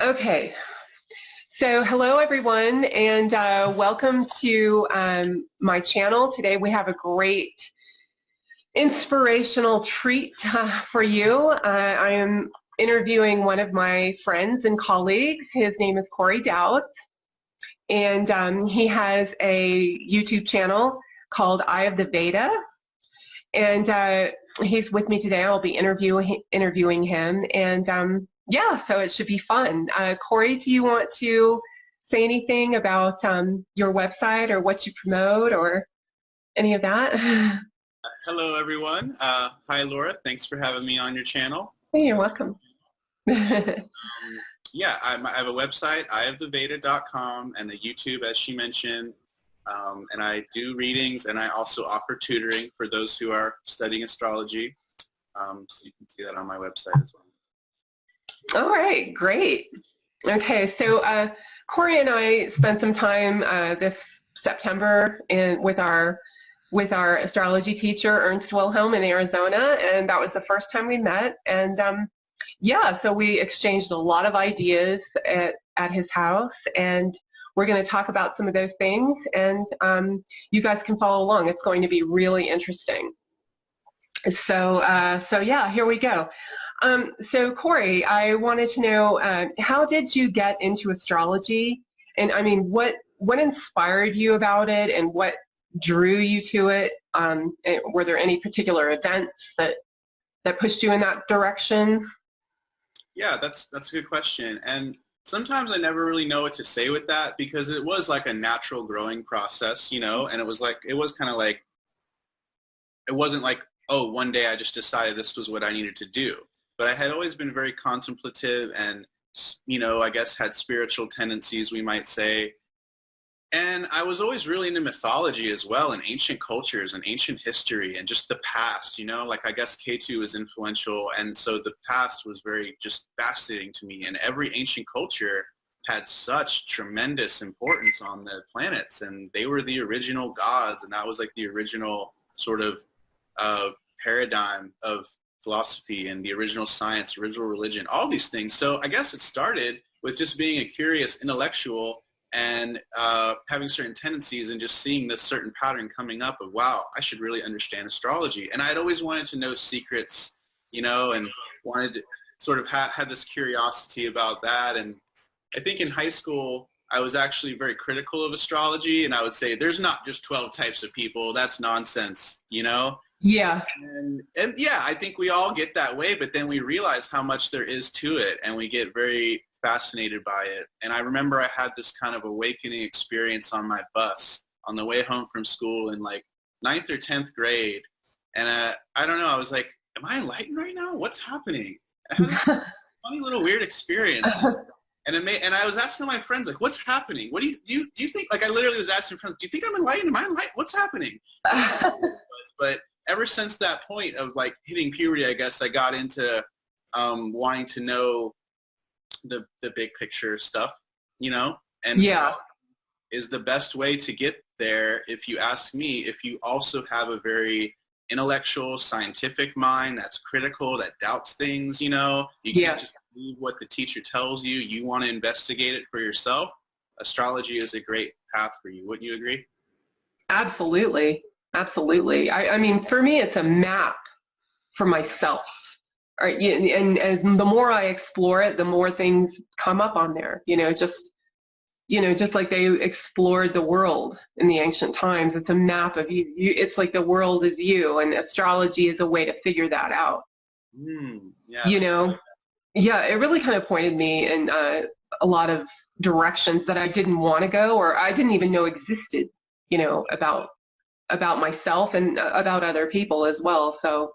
Okay, so hello everyone, and welcome to my channel. Today we have a great inspirational treat for you. I am interviewing one of my friends and colleagues. His name is Corey Dowds, and he has a YouTube channel called Eye of the Veda, and he's with me today. I'll be interviewing him, and yeah, so it should be fun. Corey, do you want to say anything about your website or what you promote or any of that? Hello, everyone. Hi, Laura. Thanks for having me on your channel. Hey, you're welcome. Yeah, I have a website, eyeoftheveda.com, and the YouTube, as she mentioned. And I do readings, and I also offer tutoring for those who are studying astrology. So you can see that on my website as well. All right, great. Okay, so Corey and I spent some time this September with our astrology teacher, Ernst Wilhelm, in Arizona, and that was the first time we met. And yeah, so we exchanged a lot of ideas at his house, and we're going to talk about some of those things, and you guys can follow along. It's going to be really interesting. So yeah, here we go. So Corey, I wanted to know, how did you get into astrology? And I mean, what inspired you about it, and what drew you to it? Were there any particular events that pushed you in that direction? Yeah, that's a good question. And sometimes I never really know what to say with that, because it was like a natural growing process, you know, and it was kind of like, it wasn't like, oh, one day I just decided this was what I needed to do. But I had always been very contemplative and, you know, I guess had spiritual tendencies, we might say. And I was always really into mythology as well, and ancient cultures and ancient history and just the past, you know, like I guess K2 was influential. And so the past was very just fascinating to me. And every ancient culture had such tremendous importance on the planets, and they were the original gods. And that was like the original sort of paradigm of philosophy and the original science, original religion, all these things. So I guess it started with just being a curious intellectual and having certain tendencies and just seeing this certain pattern coming up of, wow, I should really understand astrology. And I'd always wanted to know secrets, you know, and wanted to sort of had this curiosity about that. And I think in high school, I was actually very critical of astrology, and I would say there's not just 12 types of people. That's nonsense, you know? Yeah. And yeah, I think we all get that way, but then we realize how much there is to it, and we get very fascinated by it. And I remember I had this kind of awakening experience on my bus on the way home from school in like 9th or 10th grade. And I don't know, I was like, am I enlightened right now? What's happening? I had this funny little weird experience. And I was asking my friends, like, what's happening? What do you think? Like, I literally was asking friends, do you think I'm enlightened? Am I enlightened? What's happening? But ever since that point of like hitting puberty, I guess I got into wanting to know the big picture stuff, you know? And yeah, is the best way to get there, if you ask me, if you also have a very intellectual, scientific mind that's critical, that doubts things, you know? You can't just believe what the teacher tells you. You want to investigate it for yourself. Astrology is a great path for you. Wouldn't you agree? Absolutely. Absolutely. I mean, for me, it's a map for myself. Right? And the more I explore it, the more things come up on there. Just like they explored the world in the ancient times. It's a map of you. It's like the world is you, and astrology is a way to figure that out. Yeah. You know? Yeah, it really kind of pointed me in a lot of directions that I didn't want to go, or I didn't even know existed, you know, about myself and about other people as well. So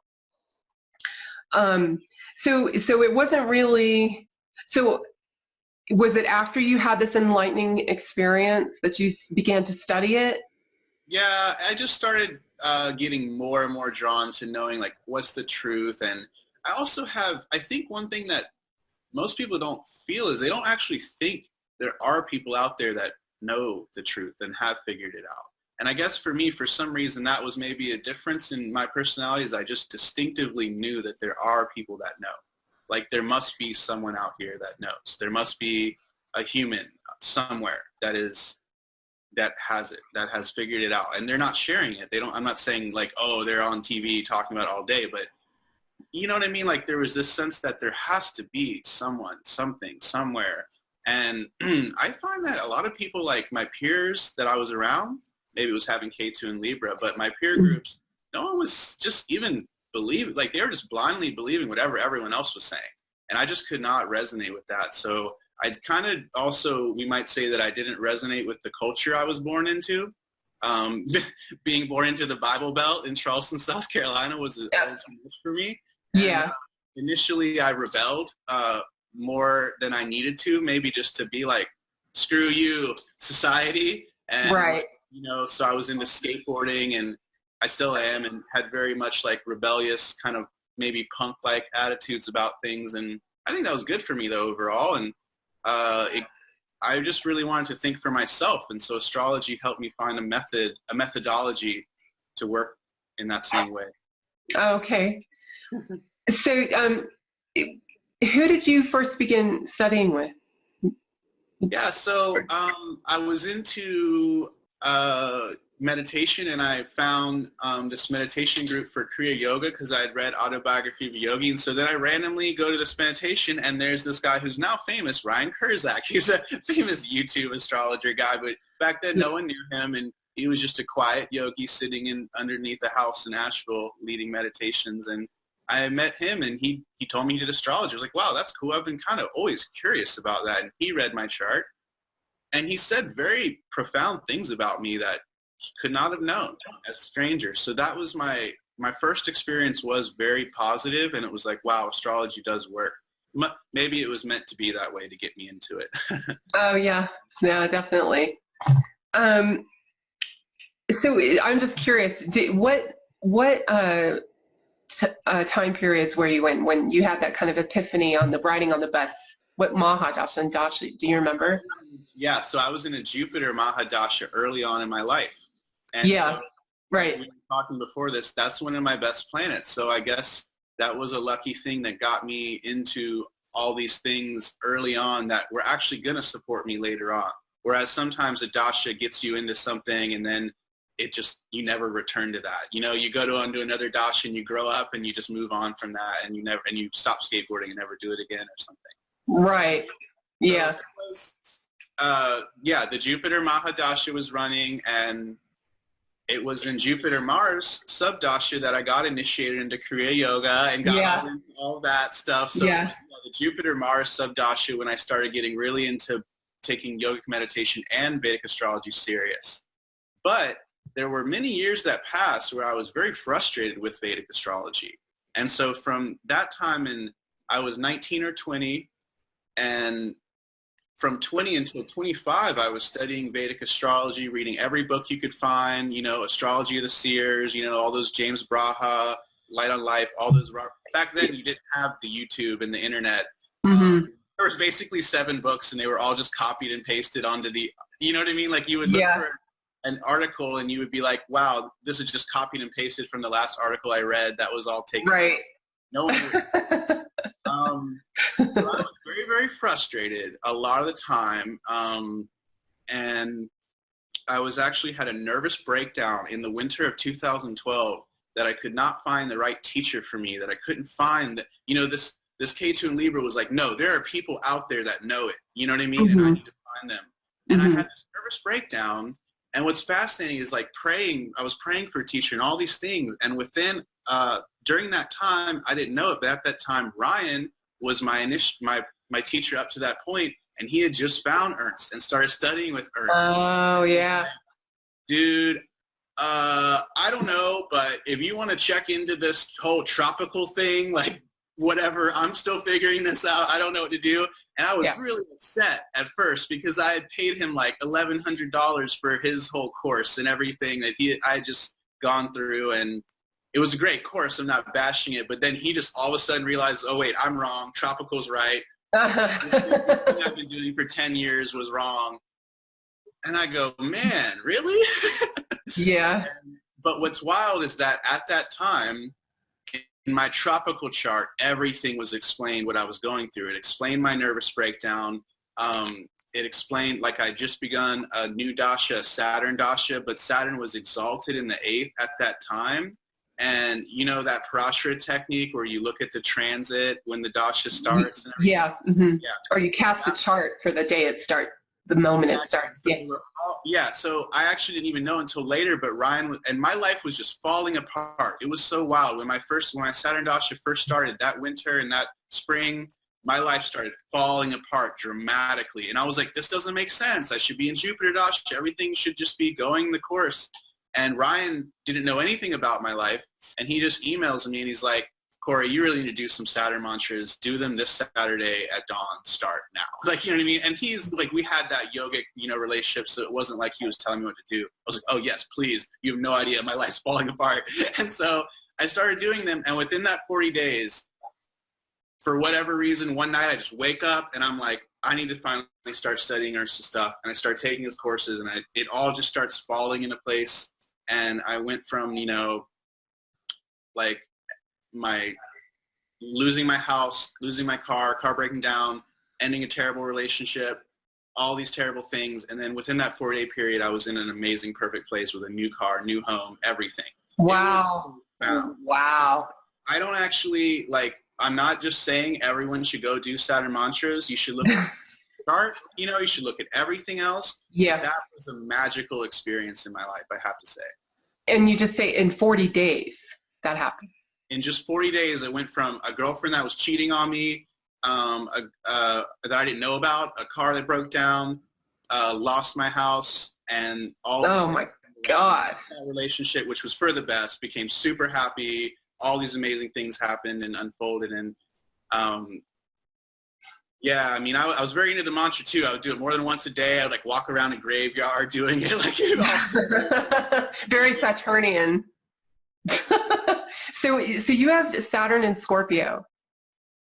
it wasn't really, so was it after you had this enlightening experience that you began to study it? Yeah, I just started getting more and more drawn to knowing, like, what's the truth. And I also have, I think one thing that most people don't feel is they don't actually think there are people out there that know the truth and have figured it out. And I guess for me, for some reason, that was maybe a difference in my personality, is I just distinctively knew that there are people that know. like there must be someone out here that knows. There must be a human somewhere that has it, that has figured it out, and they're not sharing it. I'm not saying like, oh, they're on TV talking about it all day, but you know what I mean? Like there was this sense that there has to be someone, something, somewhere. And I find that a lot of people, like my peers that I was around, maybe it was having K2 and Libra, but my peer groups, no one was just even believing, like they were just blindly believing whatever everyone else was saying. And I just could not resonate with that. So I kind of also, we might say that I didn't resonate with the culture I was born into. Being born into the Bible Belt in Charleston, South Carolina was a little too much for me. Yeah. And, initially I rebelled more than I needed to, maybe just to be like, screw you, society. And, right. you know, so I was into skateboarding, and I still am, and had very much like rebellious kind of maybe punk-like attitudes about things. And I think that was good for me though overall. And I just really wanted to think for myself. And so astrology helped me find a methodology to work in that same way. Okay. So who did you first begin studying with? Yeah, so I was into meditation, and I found this meditation group for Kriya Yoga because I had read Autobiography of a Yogi. And so then I randomly go to this meditation, and there's this guy who's now famous, Ryan Kurzak. He's a famous YouTube astrologer guy, but back then no one knew him, and he was just a quiet yogi sitting underneath a house in Asheville leading meditations. And I met him, and he told me he did astrology. I was like, wow, that's cool. I've been kind of always curious about that. And he read my chart, and he said very profound things about me that he could not have known as a stranger. So that was my first experience, was very positive, and it was like, wow, astrology does work. Maybe it was meant to be that way to get me into it. Oh yeah, definitely. So I'm just curious, what time periods were you in when you had that kind of epiphany on the writing on the bus? What Mahadasha and Dasha, do you remember? Yeah, so I was in a Jupiter Mahadasha early on in my life. And yeah, so, right. We were talking before this, that's one of my best planets. So I guess that was a lucky thing that got me into all these things early on that were actually going to support me later on. Whereas sometimes a dasha gets you into something, and then you never return to that. You know, you go to another dasha and you grow up and you just move on from that, and you stop skateboarding and never do it again or something. Right. Yeah. So the Jupiter Mahadasha was running, and it was in Jupiter Mars subdasha that I got initiated into Kriya Yoga and got into all that stuff. So it was, the Jupiter Mars subdasha when I started getting really into taking yogic meditation and Vedic astrology serious. But there were many years that passed where I was very frustrated with Vedic astrology. And so from that time, I was 19 or 20, and from 20 until 25, I was studying Vedic astrology, reading every book you could find, you know, Astrology of the Seers, you know, all those James Braha, Light on Life, all those. Back then, you didn't have the YouTube and the internet. Mm-hmm. There was basically 7 books, and they were all just copied and pasted onto the, you know what I mean? Like you would look for an article, and you would be like, wow, this is just copied and pasted from the last article I read. That was all taken. Right. No one would. So I was very, very frustrated a lot of the time, and I was actually had a nervous breakdown in the winter of 2012 that I could not find the right teacher for me, that I couldn't find that, you know, this K2 and Libra was like, no, there are people out there that know it, you know what I mean? Mm-hmm. And I need to find them. And I had this nervous breakdown, and what's fascinating is like I was praying for a teacher and all these things, and within during that time, I didn't know it, but at that time, Ryan was my teacher up to that point, and he had just found Ernst and started studying with Ernst. Oh, yeah. Dude, I don't know, but if you want to check into this whole tropical thing, like whatever, I'm still figuring this out. I don't know what to do. And I was really upset at first because I had paid him like $1,100 for his whole course and everything that I had just gone through, and it was a great course. I'm not bashing it, but then he just all of a sudden realized, oh wait, I'm wrong. Tropical's right. This thing I've been doing for 10 years was wrong. And I go, man, really? Yeah. But what's wild is that at that time, in my tropical chart, everything was explained what I was going through. It explained my nervous breakdown. It explained, like, I just begun a new dasha, Saturn dasha, but Saturn was exalted in the 8th at that time. And you know that parashara technique where you look at the transit when the dasha starts? And everything? Yeah. Mm-hmm. Yeah. Or you cast a chart for the day it starts, the moment it starts. Yeah. Yeah, so I actually didn't even know until later, but Ryan, and my life was just falling apart. It was so wild. When my Saturn dasha first started that winter and that spring, my life started falling apart dramatically. And I was like, this doesn't make sense. I should be in Jupiter dasha. Everything should just be going the course. And Ryan didn't know anything about my life. And he just emails me and he's like, Corey, you really need to do some Saturn mantras. Do them this Saturday at dawn. Start now. Like, you know what I mean? And he's like, we had that yogic, relationship. So it wasn't like he was telling me what to do. I was like, oh yes, please. You have no idea. My life's falling apart. And so I started doing them. And within that 40 days, for whatever reason, one night I just wake up and I'm like, I need to finally start studying Ernst's stuff. And I start taking his courses and it all just starts falling into place. And I went from, like my losing my house, losing my car breaking down, ending a terrible relationship, all these terrible things. And then within that 4-day period, I was in an amazing, perfect place with a new car, new home, everything. Wow. Wow. So I don't actually, I'm not just saying everyone should go do Saturn mantras. You should look at the chart, you should look at everything else. Yeah. That was a magical experience in my life, I have to say. And you just say in 40 days that happened. In just 40 days, it went from a girlfriend that was cheating on me, that I didn't know about, a car that broke down, lost my house, and all of Oh my God. That relationship, which was for the best, became super happy. All these amazing things happened and unfolded. And yeah, I mean, I was very into the mantra too. I would do it more than once a day. I would walk around a graveyard doing it. Very Saturnian. So you have Saturn in Scorpio.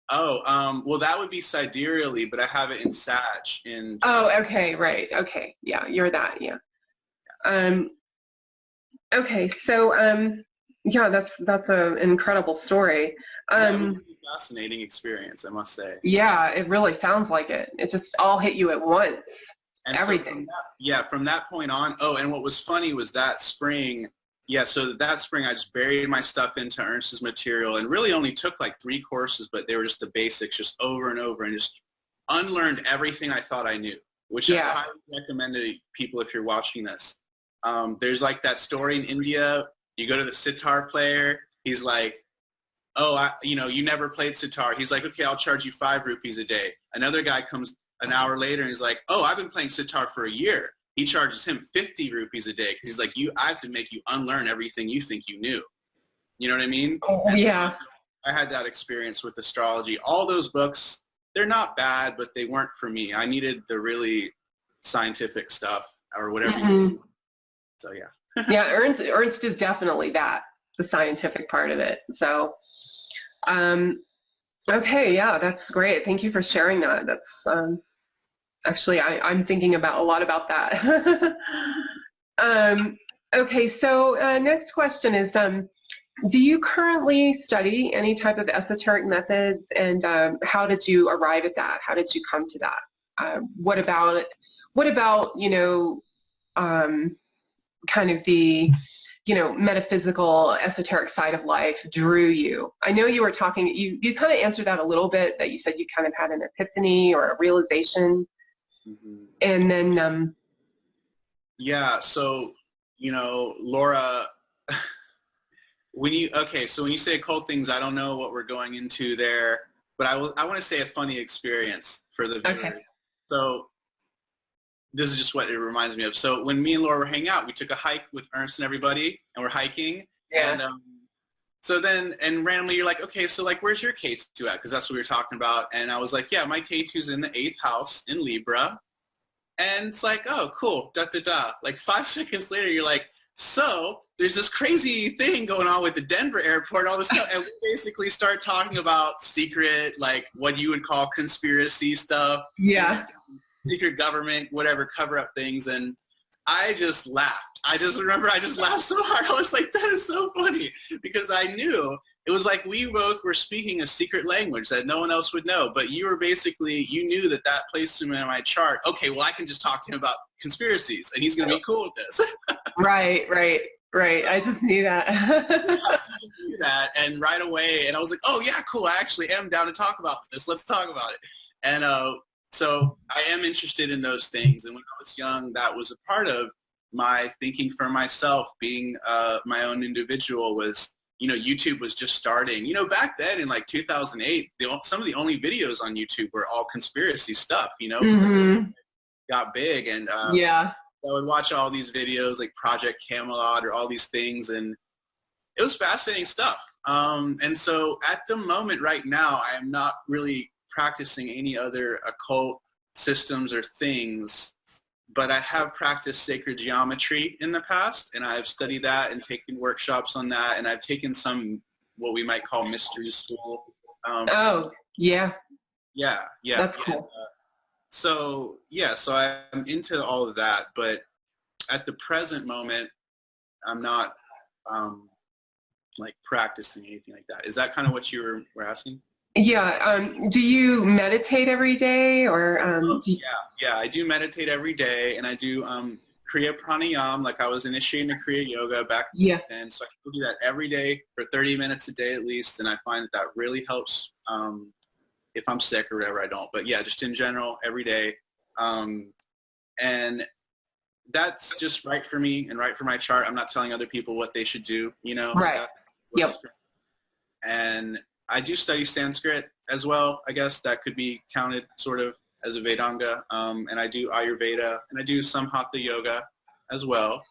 Oh, well, that would be sidereally, but I have it in Sag. Oh, okay, right. Okay, yeah, you're that, yeah. Okay, so yeah, that's an incredible story. That was a fascinating experience, I must say. Yeah, it really sounds like it. It just all hit you at once. And everything. So from that point on. Oh, and what was funny was that spring. Yeah, so that spring I just buried my stuff into Ernst's material and really only took 3 courses, but they were just the basics, just over and over, and just unlearned everything I thought I knew, which I highly recommend to people if you're watching this. There's that story in India. You go to the sitar player. He's like, oh, you never played sitar. He's like, okay, I'll charge you 5 rupees a day. Another guy comes an hour later and he's like, oh, I've been playing sitar for a year. He charges him 50 rupees a day because he's like, I have to make you unlearn everything you think you knew. You know what I mean? Oh, yeah. So I had that experience with astrology. All those books, they're not bad, but they weren't for me. I needed the really scientific stuff or whatever. Mm-hmm. So, yeah. Yeah, Ernst is definitely that, the scientific part of it. So, okay, yeah, that's great. Thank you for sharing that. That's actually, I'm thinking a lot about that. Okay, so next question is, do you currently study any type of esoteric methods, and how did you arrive at that? How did you come to that? What about kind of the metaphysical, esoteric side of life drew you? I know you were talking, you kind of answered that a little bit, that you said you kind of had an epiphany or a realization. Mm-hmm. And then yeah, so Laura, when you say occult things, I don't know what we're going into there, but I want to say a funny experience for the viewers. Okay. So this is just what it reminds me of. So when me and Laura were hanging out, we took a hike with Ernst and everybody, and we're hiking. Yeah. And so then, and randomly you're like, okay, so where's your K2 at? Because that's what we were talking about. And I was like, yeah, my K2's in the 8th house in Libra. And it's like, oh, cool, da-da-da. 5 seconds later, you're like, so there's this crazy thing going on with the Denver airport, all this stuff. And we basically start talking about secret, what you would call conspiracy stuff. Yeah. Secret government, whatever, cover-up things. And I just laughed. I just remember I just laughed so hard. I was like, that is so funny, because I knew it was like we both were speaking a secret language that no one else would know, but you were basically, you knew that that placed him in my chart. Okay, well, I can just talk to him about conspiracies, and he's going to be cool with this. Right, right, right. I just knew that. Knew that, and right away, and I was like, oh, yeah, cool. I actually am down to talk about this. Let's talk about it. And so I am interested in those things, and when I was young, that was a part of my thinking for myself, being my own individual was, YouTube was just starting. Back then in like 2008, some of the only videos on YouTube were all conspiracy stuff, Mm-hmm. got big. And Yeah. I would watch all these videos like Project Camelot or all these things, and it was fascinating stuff. And so at the moment right now, I am not really practicing any other occult systems or things, but I have practiced sacred geometry in the past, and I've studied that and taken workshops on that, and I've taken some what we might call mystery school. Oh, yeah. Yeah. That's cool. So I'm into all of that, but at the present moment, I'm not like practicing anything like that. Is that kind of what you were asking? Yeah. Do you meditate every day, or? Yeah. I do meditate every day, and I do Kriya Pranayam. Like I was initiating the Kriya Yoga back then, so I can do that every day for 30 minutes a day at least, and I find that really helps. If I'm sick or whatever, I don't. But yeah, just in general, every day. And that's just right for me and right for my chart. I'm not telling other people what they should do, Right. Yep. And I do study Sanskrit as well. I guess that could be counted sort of as a Vedanga. And I do Ayurveda, and I do some Hatha Yoga as well.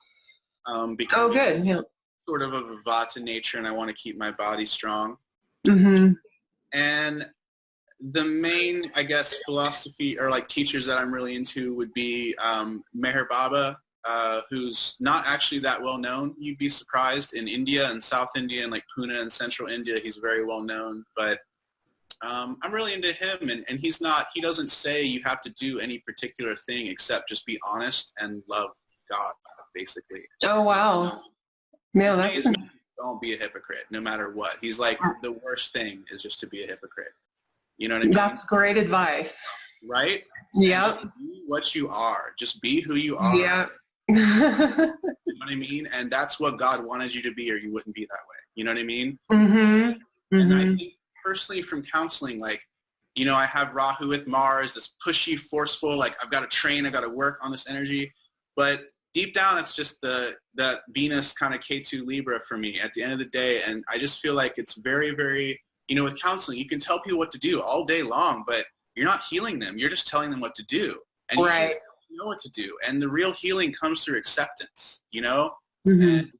Because good. Yeah. I'm sort of a Vata nature, and I want to keep my body strong. Mm-hmm. And the main, I guess, philosophy or like teachers that I'm really into would be Meher Baba, who's not actually that well known. You'd be surprised. In India and South India and like Pune and Central India, he's very well known. But I'm really into him, and he doesn't say you have to do any particular thing except just be honest and love God, basically. Oh, wow. Don't be a hypocrite, no matter what. He's like, the worst thing is just to be a hypocrite. You know what I mean? That's great advice. Right? Yeah. Be what you are. Just be who you are. Yeah. You know what I mean? And that's what God wanted you to be, or you wouldn't be that way. You know what I mean? Mm-hmm. And I think personally from counseling, like, I have Rahu with Mars, this pushy, forceful, like I've got to train, I've got to work on this energy. But deep down, it's just that Venus kind of K2 Libra for me at the end of the day. And I just feel like it's very, very, with counseling, you can tell people what to do all day long, but you're not healing them. You're just telling them what to do. And right. You know what to do. And the real healing comes through acceptance, Mm-hmm. And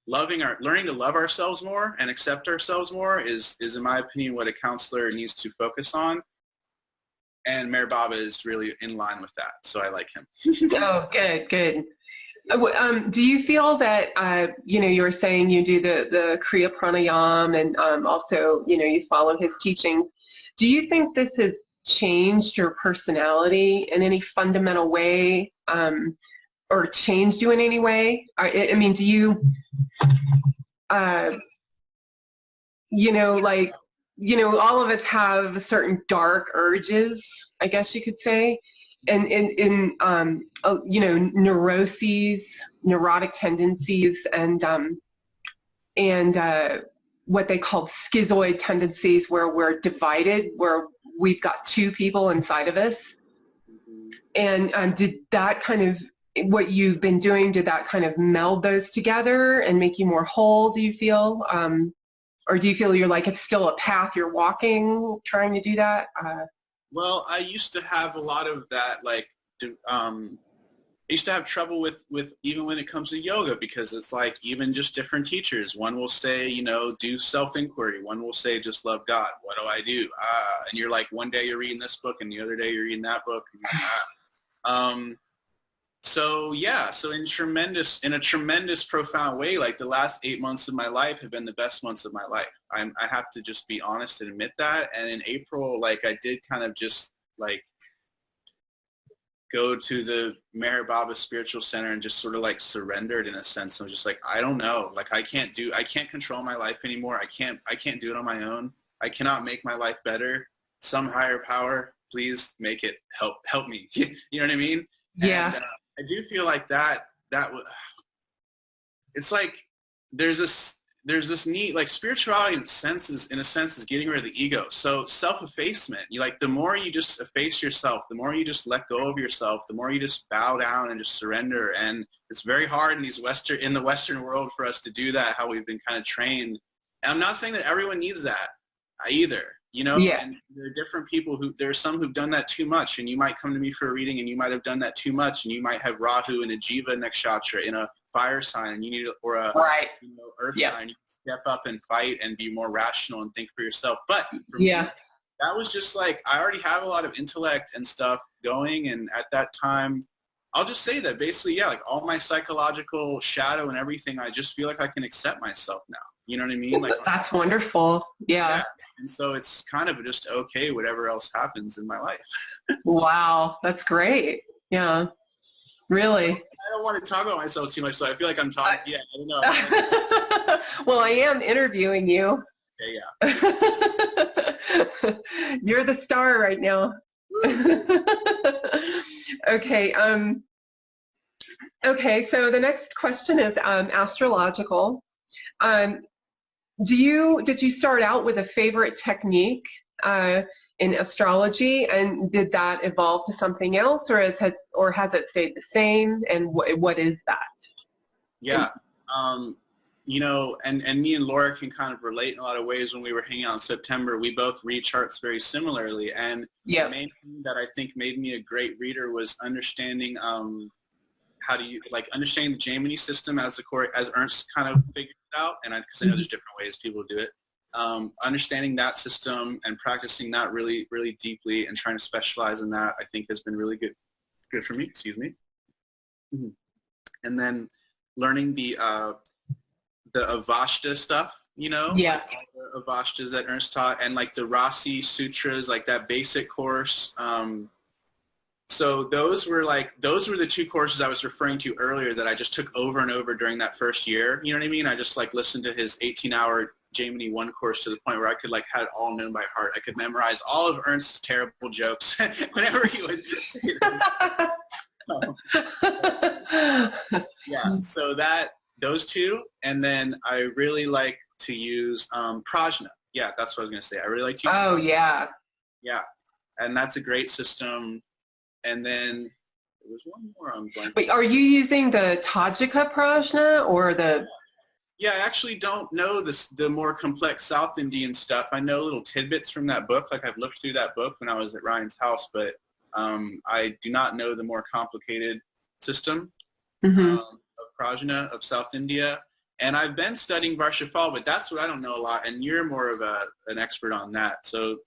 learning to love ourselves more and accept ourselves more is in my opinion, what a counselor needs to focus on. And Meher Baba is really in line with that. So I like him. Oh, good. Do you feel that, you were saying you do the Kriya Pranayam, and also, you follow his teachings. Do you think this has changed your personality in any fundamental way, or changed you in any way? I mean, do you, all of us have certain dark urges, I guess you could say. And neuroses, neurotic tendencies, and what they call schizoid tendencies, where we're divided, where we've got two people inside of us. And did that kind of, what you've been doing, did that kind of meld those together and make you more whole, do you feel? Or do you feel you're like, it's still a path you're walking, trying to do that? Well, I used to have a lot of that, like, I used to have trouble with even when it comes to yoga, because it's like even just different teachers. One will say, do self-inquiry. One will say, just love God. What do I do? And you're like, one day you're reading this book and the other day you're reading that book. And you're like, So in a tremendous, profound way, like the last 8 months of my life have been the best months of my life. I have to just be honest and admit that. And in April, like I did kind of just like go to the Meher Baba Spiritual Center and just sort of like surrendered in a sense. I'm just like, I don't know. Like I can't control my life anymore. I can't do it on my own. I cannot make my life better. Some higher power, please make it help me. You know what I mean? Yeah. And I do feel like it's like there's this need, like spirituality in a sense is getting rid of the ego. So self-effacement, the more you just efface yourself, the more you just let go of yourself, the more you just bow down and just surrender. And it's very hard in the Western world for us to do that, how we've been kind of trained. And I'm not saying that everyone needs that either, Yeah. and there are different people there are some who've done that too much, and you might come to me for a reading and you might have done that too much, and you might have Rahu and a Jiva nakshatra in a fire sign, and you need, or a right. earth sign, you step up and fight and be more rational and think for yourself. But for me, that was just like, I already have a lot of intellect and stuff going, and at that time, I'll just say that basically, like all my psychological shadow and everything, I just feel like I can accept myself now. You know what I mean? Like that's wonderful. Yeah. And so it's kind of just okay, whatever else happens in my life. Wow, that's great. Yeah, really. I don't want to talk about myself too much, so I feel like I'm talking. I don't know. Well, I am interviewing you. Okay, yeah. You're the star right now. Okay. Okay. So the next question is astrological. Did you start out with a favorite technique in astrology, and did that evolve to something else, or has it stayed the same? And what is that? Yeah, and me and Laura can kind of relate in a lot of ways. When we were hanging out in September, we both read charts very similarly, and the main thing that I think made me a great reader was understanding understanding the Gemini system as Ernst kind of figured it out, and because I know there's different ways people do it. Understanding that system and practicing that really, really deeply and trying to specialize in that, I think has been really good for me. Excuse me. Mm-hmm. And then learning the Avashta stuff, like all the Avashtas that Ernst taught, and like the Rasi Sutras, like that basic course. So those were the two courses I was referring to earlier that I just took over and over during that first year. You know what I mean? I just listened to his 18-hour Gemini 1 course to the point where I could had it all known by heart. I could memorize all of Ernst's terrible jokes whenever he would say them. So those two, and then I really like to use Prajna. Yeah, that's what I was going to say. I really like to use Prajna. Yeah, and that's a great system. And then there was one more I'm blanking. Wait, are you using the Tajika Prajna or the? Yeah, I actually don't know the more complex South Indian stuff. I know little tidbits from that book. Like I've looked through that book when I was at Ryan's house, but I do not know the more complicated system of Prajna of South India. And I've been studying Varshafal, but that's what I don't know a lot. And you're more of an expert on that. So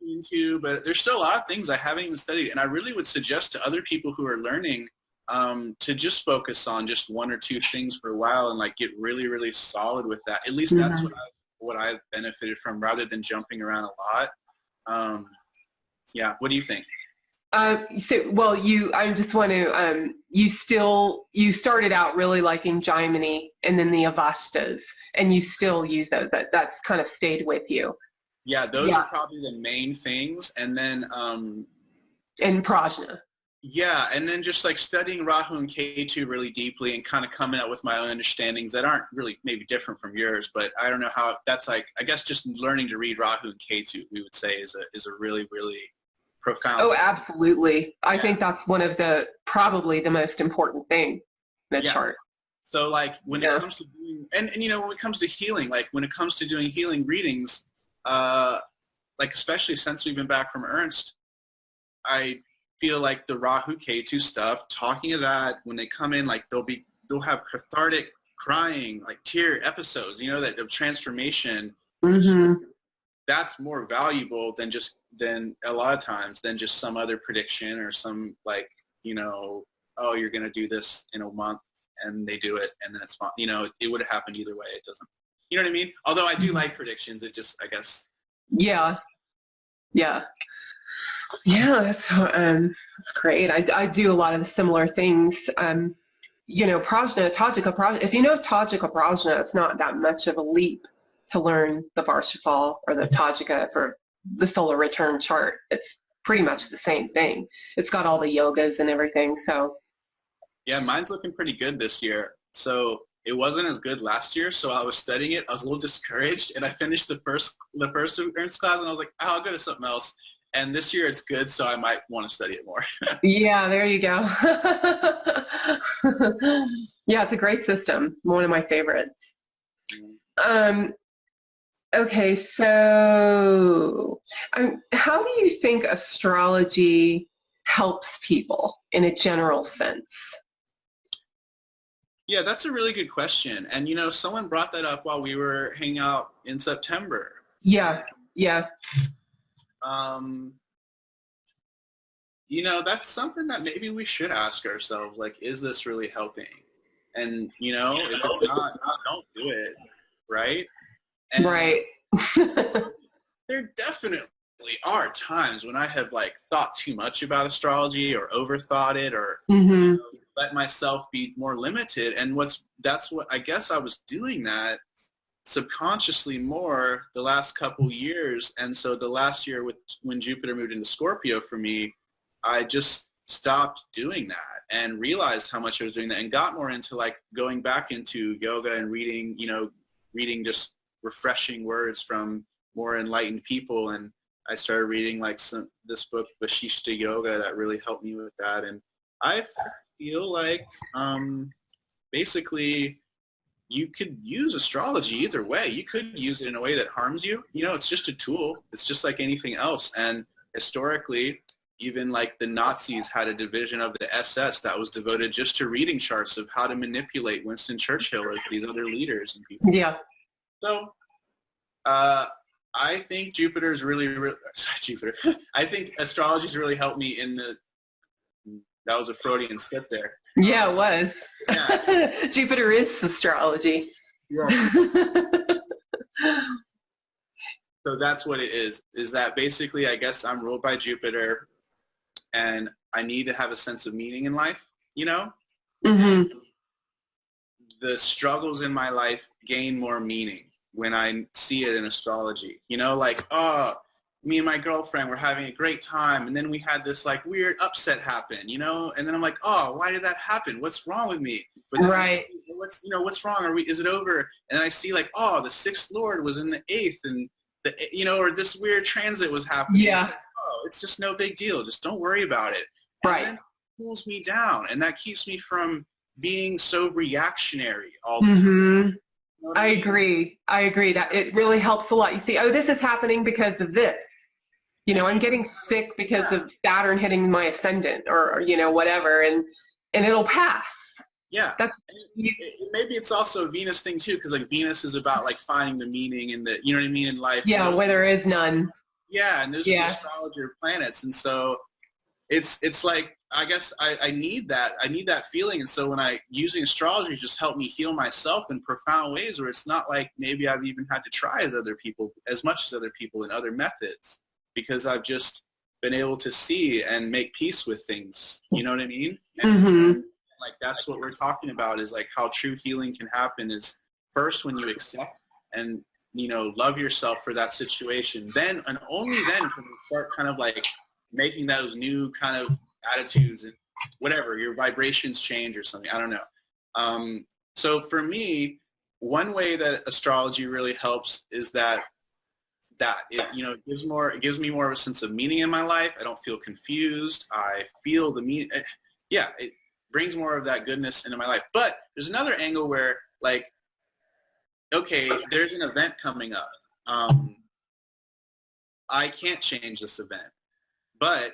into, but there's still a lot of things I haven't even studied, and I really would suggest to other people who are learning to just focus on just one or two things for a while and get really, really solid with that. At least that's what I've benefited from, rather than jumping around a lot. What do you think? I just want to, you started out really liking Gemini and then the Avastas, and you still use those. That's kind of stayed with you. Yeah, those are probably the main things. And then and Prajna. Yeah, and then just studying Rahu and Ketu really deeply and kind of coming up with my own understandings that aren't really maybe different from yours, but I don't know how that's I guess just learning to read Rahu and Ketu, we would say, is a really, really profound. Oh, absolutely. I think that's one of probably the most important thing in the chart. So when it comes to doing, and when it comes to healing, when it comes to doing healing readings, especially since we've been back from Ernst, I feel like the Rahu Ketu stuff, talking to that, when they come in, they'll have cathartic crying, tear episodes, that of transformation. That's more valuable than a lot of times than just some other prediction or some oh, you're going to do this in a month, and they do it and then it's fine. It would have happened either way. It doesn't, you know what I mean? Although I do like predictions, it just, I guess. Yeah. Yeah, that's great. I do a lot of similar things. You know, prajna, tajika prajna. If you know tajika prajna, it's not that much of a leap to learn the Varshafal or the tajika for the solar return chart. It's pretty much the same thing. It's got all the yogas and everything. So Yeah, mine's looking pretty good this year. So it wasn't as good last year, so I was studying it. I was a little discouraged, and I finished the first Ernst class, and I was like, oh, I'll go to something else. And this year it's good, so I might want to study it more. yeah, there you go. Yeah, it's a great system. One of my favorites. Um, okay, so how do you think astrology helps people in a general sense? Yeah, that's a really good question. And, you know, someone brought that up while we were hanging out in September. Yeah, yeah. Um, you know, that's something that maybe we should ask ourselves, like, is this really helping? And, you know, if it's not, don't do it, right? And Right. there definitely are times when I have, like, thought too much about astrology or overthought it or Mm-hmm. let myself be more limited. And that's what I guess I was doing that subconsciously more the last couple years. And so the last year when Jupiter moved into Scorpio for me, I just stopped doing that and realized how much I was doing that and got more into like going back into yoga and reading, you know, reading just refreshing words from more enlightened people. And I started reading like this book, Vashishta Yoga, that really helped me with that. And I feel like basically you could use astrology either way. You could use it in a way that harms you. You know, it's just a tool. It's just like anything else. And historically, even like the Nazis had a division of the SS that was devoted just to reading charts of how to manipulate Winston Churchill or these other leaders and people. Yeah. So I think Jupiter is sorry, Jupiter. I think astrology's really helped me in that was a Freudian slip there. Yeah, it was. Yeah. Jupiter is astrology. Yeah. So that's what it is that basically I guess I'm ruled by Jupiter and I need to have a sense of meaning in life, you know? Mm-hmm. The struggles in my life gain more meaning when I see it in astrology. You know, like, oh, me and my girlfriend were having a great time, and then we had this like weird upset happen, you know, and then I'm like, oh, why did that happen? What's wrong with me? But then Right. what's wrong? Is it over? And then I see like, oh, the sixth lord was in the eighth, and or this weird transit was happening. Yeah. It's like, oh, it's just no big deal. Just don't worry about it. Right. And then it pulls me down, and that keeps me from being so reactionary all the time. Mm-hmm. You know what I mean? agree. I agree that it really helps a lot. You see, oh, this is happening because of this. You know, I'm getting sick because of Saturn hitting my ascendant or you know, whatever, and it'll pass. Yeah. That's, Maybe it's also a Venus thing too, because like Venus is about like finding the meaning in the, you know what I mean, in life. yeah, where there is none. Yeah, and there's Yeah. the astrologer planets, and so it's like I guess I need that. I need that feeling, and so when using astrology just helped me heal myself in profound ways where it's not like maybe I've even had to try as much as other people in other methods, because I've just been able to see and make peace with things. You know what I mean? And Mm-hmm. like that's what we're talking about is like how true healing can happen is first when you accept and you know love yourself for that situation, then and only then can you start kind of like making those new kind of attitudes and whatever your vibrations change or something. I don't know. So for me, one way that astrology really helps is that it gives me more of a sense of meaning in my life. I don't feel confused. I feel the meaning. Yeah, it brings more of that goodness into my life. But there's another angle where like, okay, there's an event coming up. I can't change this event, but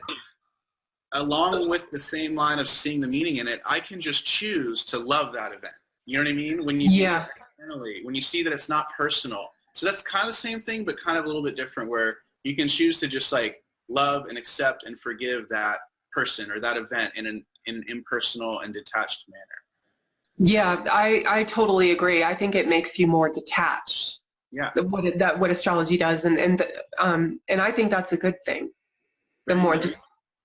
along with the same line of seeing the meaning in it, I can just choose to love that event. You know what I mean? When you see it externally, when you see that it's not personal. So that's kind of the same thing, but kind of a little bit different where you can choose to just like love and accept and forgive that person or that event in an impersonal and detached manner. Yeah, I totally agree. I think it makes you more detached. Yeah. What astrology does, and I think that's a good thing. The Very more, nice.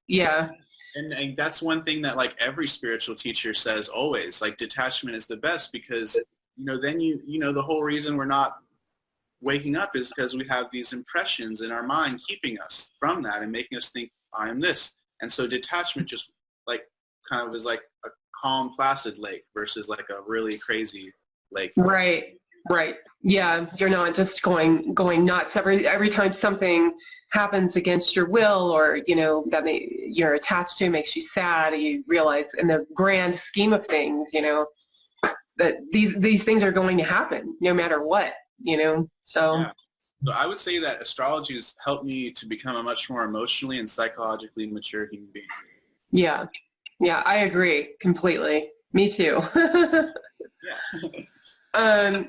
yeah. And that's one thing that like every spiritual teacher says always, like detachment is the best, because then the whole reason we're not waking up is because we have these impressions in our mind keeping us from that and making us think I am this. And so detachment just like kind of is like a calm, placid lake versus like a really crazy lake. Right. Yeah, you're not just going nuts every time something happens against your will, or that you're attached to, makes you sad. You realize in the grand scheme of things, that these things are going to happen no matter what. So. Yeah. So I would say that astrology has helped me to become a much more emotionally and psychologically mature human being. Yeah, I agree completely. Me too. Yeah.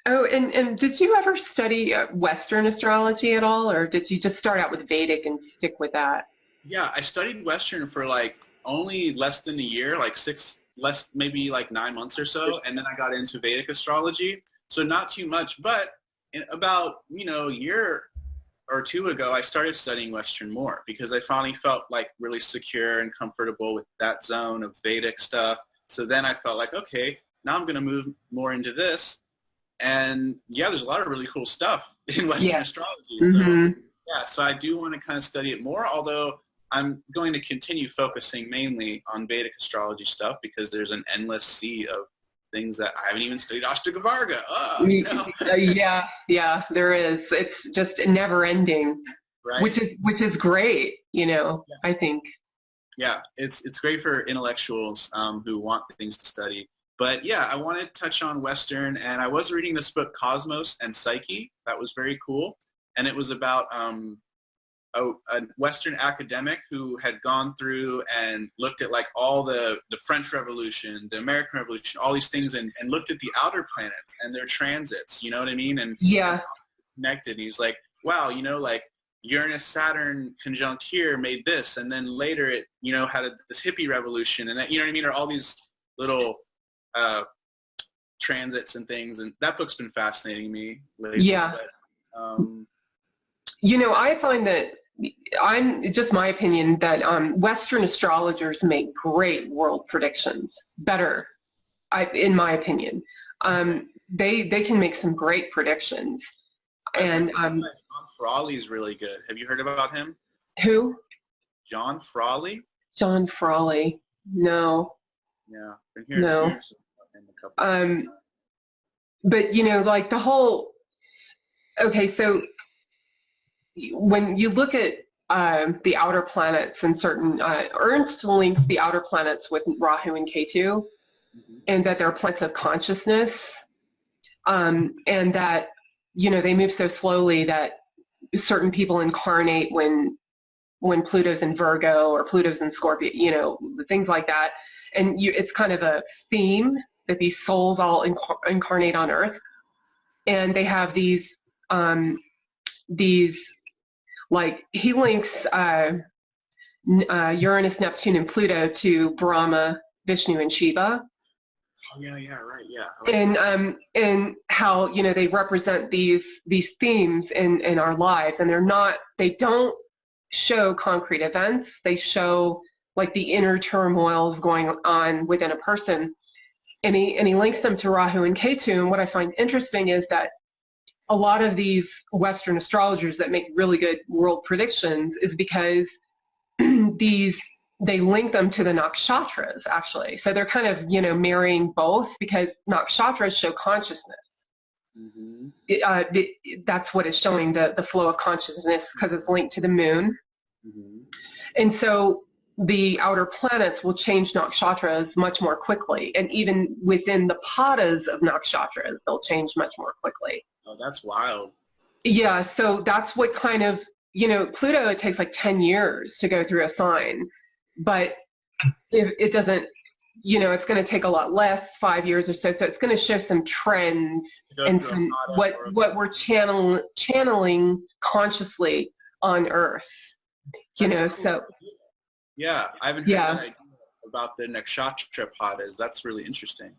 Oh, and did you ever study Western astrology at all, or did you just start out with Vedic and stick with that? Yeah, I studied Western for like only less than a year, like maybe like 9 months or so, and then I got into Vedic astrology. So not too much, but in about a year or two ago, I started studying Western more because I finally felt like really secure and comfortable with that zone of Vedic stuff. So then I felt like, okay, now I'm going to move more into this. And yeah, there's a lot of really cool stuff in Western astrology. So yeah, so I do want to kind of study it more, although I'm going to continue focusing mainly on Vedic astrology stuff because there's an endless sea of things that I haven't even studied. Ashtavarga. Yeah, there is. It's just never ending, right? Which is great, I think. Yeah, it's great for intellectuals who want things to study. But yeah, I wanted to touch on Western, and I was reading this book, Cosmos and Psyche. That was very cool. And it was about a Western academic who had gone through and looked at like all the French Revolution, the American Revolution, all these things, and looked at the outer planets and their transits, you know what I mean? And connected. And he was like, wow, like Uranus Saturn conjunct here made this, and then later it had this hippie revolution, and that, you know what I mean, or all these little transits and things. And that book's been fascinating me lately. But, I find that just my opinion that Western astrologers make great world predictions, better, in my opinion. They can make some great predictions. And John Frawley is really good. Have you heard about him? Who? John Frawley. John Frawley. No. Yeah, been hearing a couple. But like the whole. Okay, so when you look at the outer planets and certain, Ernst links the outer planets with Rahu and Ketu, and that they're planets of consciousness, and that they move so slowly that certain people incarnate when Pluto's in Virgo or Pluto's in Scorpio, things like that, and it's kind of a theme that these souls all incarnate on Earth, and they have these like he links Uranus, Neptune, and Pluto to Brahma, Vishnu, and Shiva. Oh yeah, right, yeah. And how they represent these themes in our lives, and they don't show concrete events. They show like the inner turmoils going on within a person, and he links them to Rahu and Ketu. And what I find interesting is that a lot of these Western astrologers that make really good world predictions is because they link them to the nakshatras, actually. So they're kind of, marrying both, because nakshatras show consciousness. That's what is showing the flow of consciousness, because it's linked to the moon. And so the outer planets will change nakshatras much more quickly. And even within the padas of nakshatras, they'll change much more quickly. Oh, that's wild. Yeah, so that's what kind of, Pluto, it takes like 10 years to go through a sign, but if it doesn't, it's going to take a lot less, 5 years or so. So it's going to show some trends and some what we're channeling consciously on Earth, Cool. So. Yeah, I haven't heard that idea about the nakshatra padas. That's really interesting.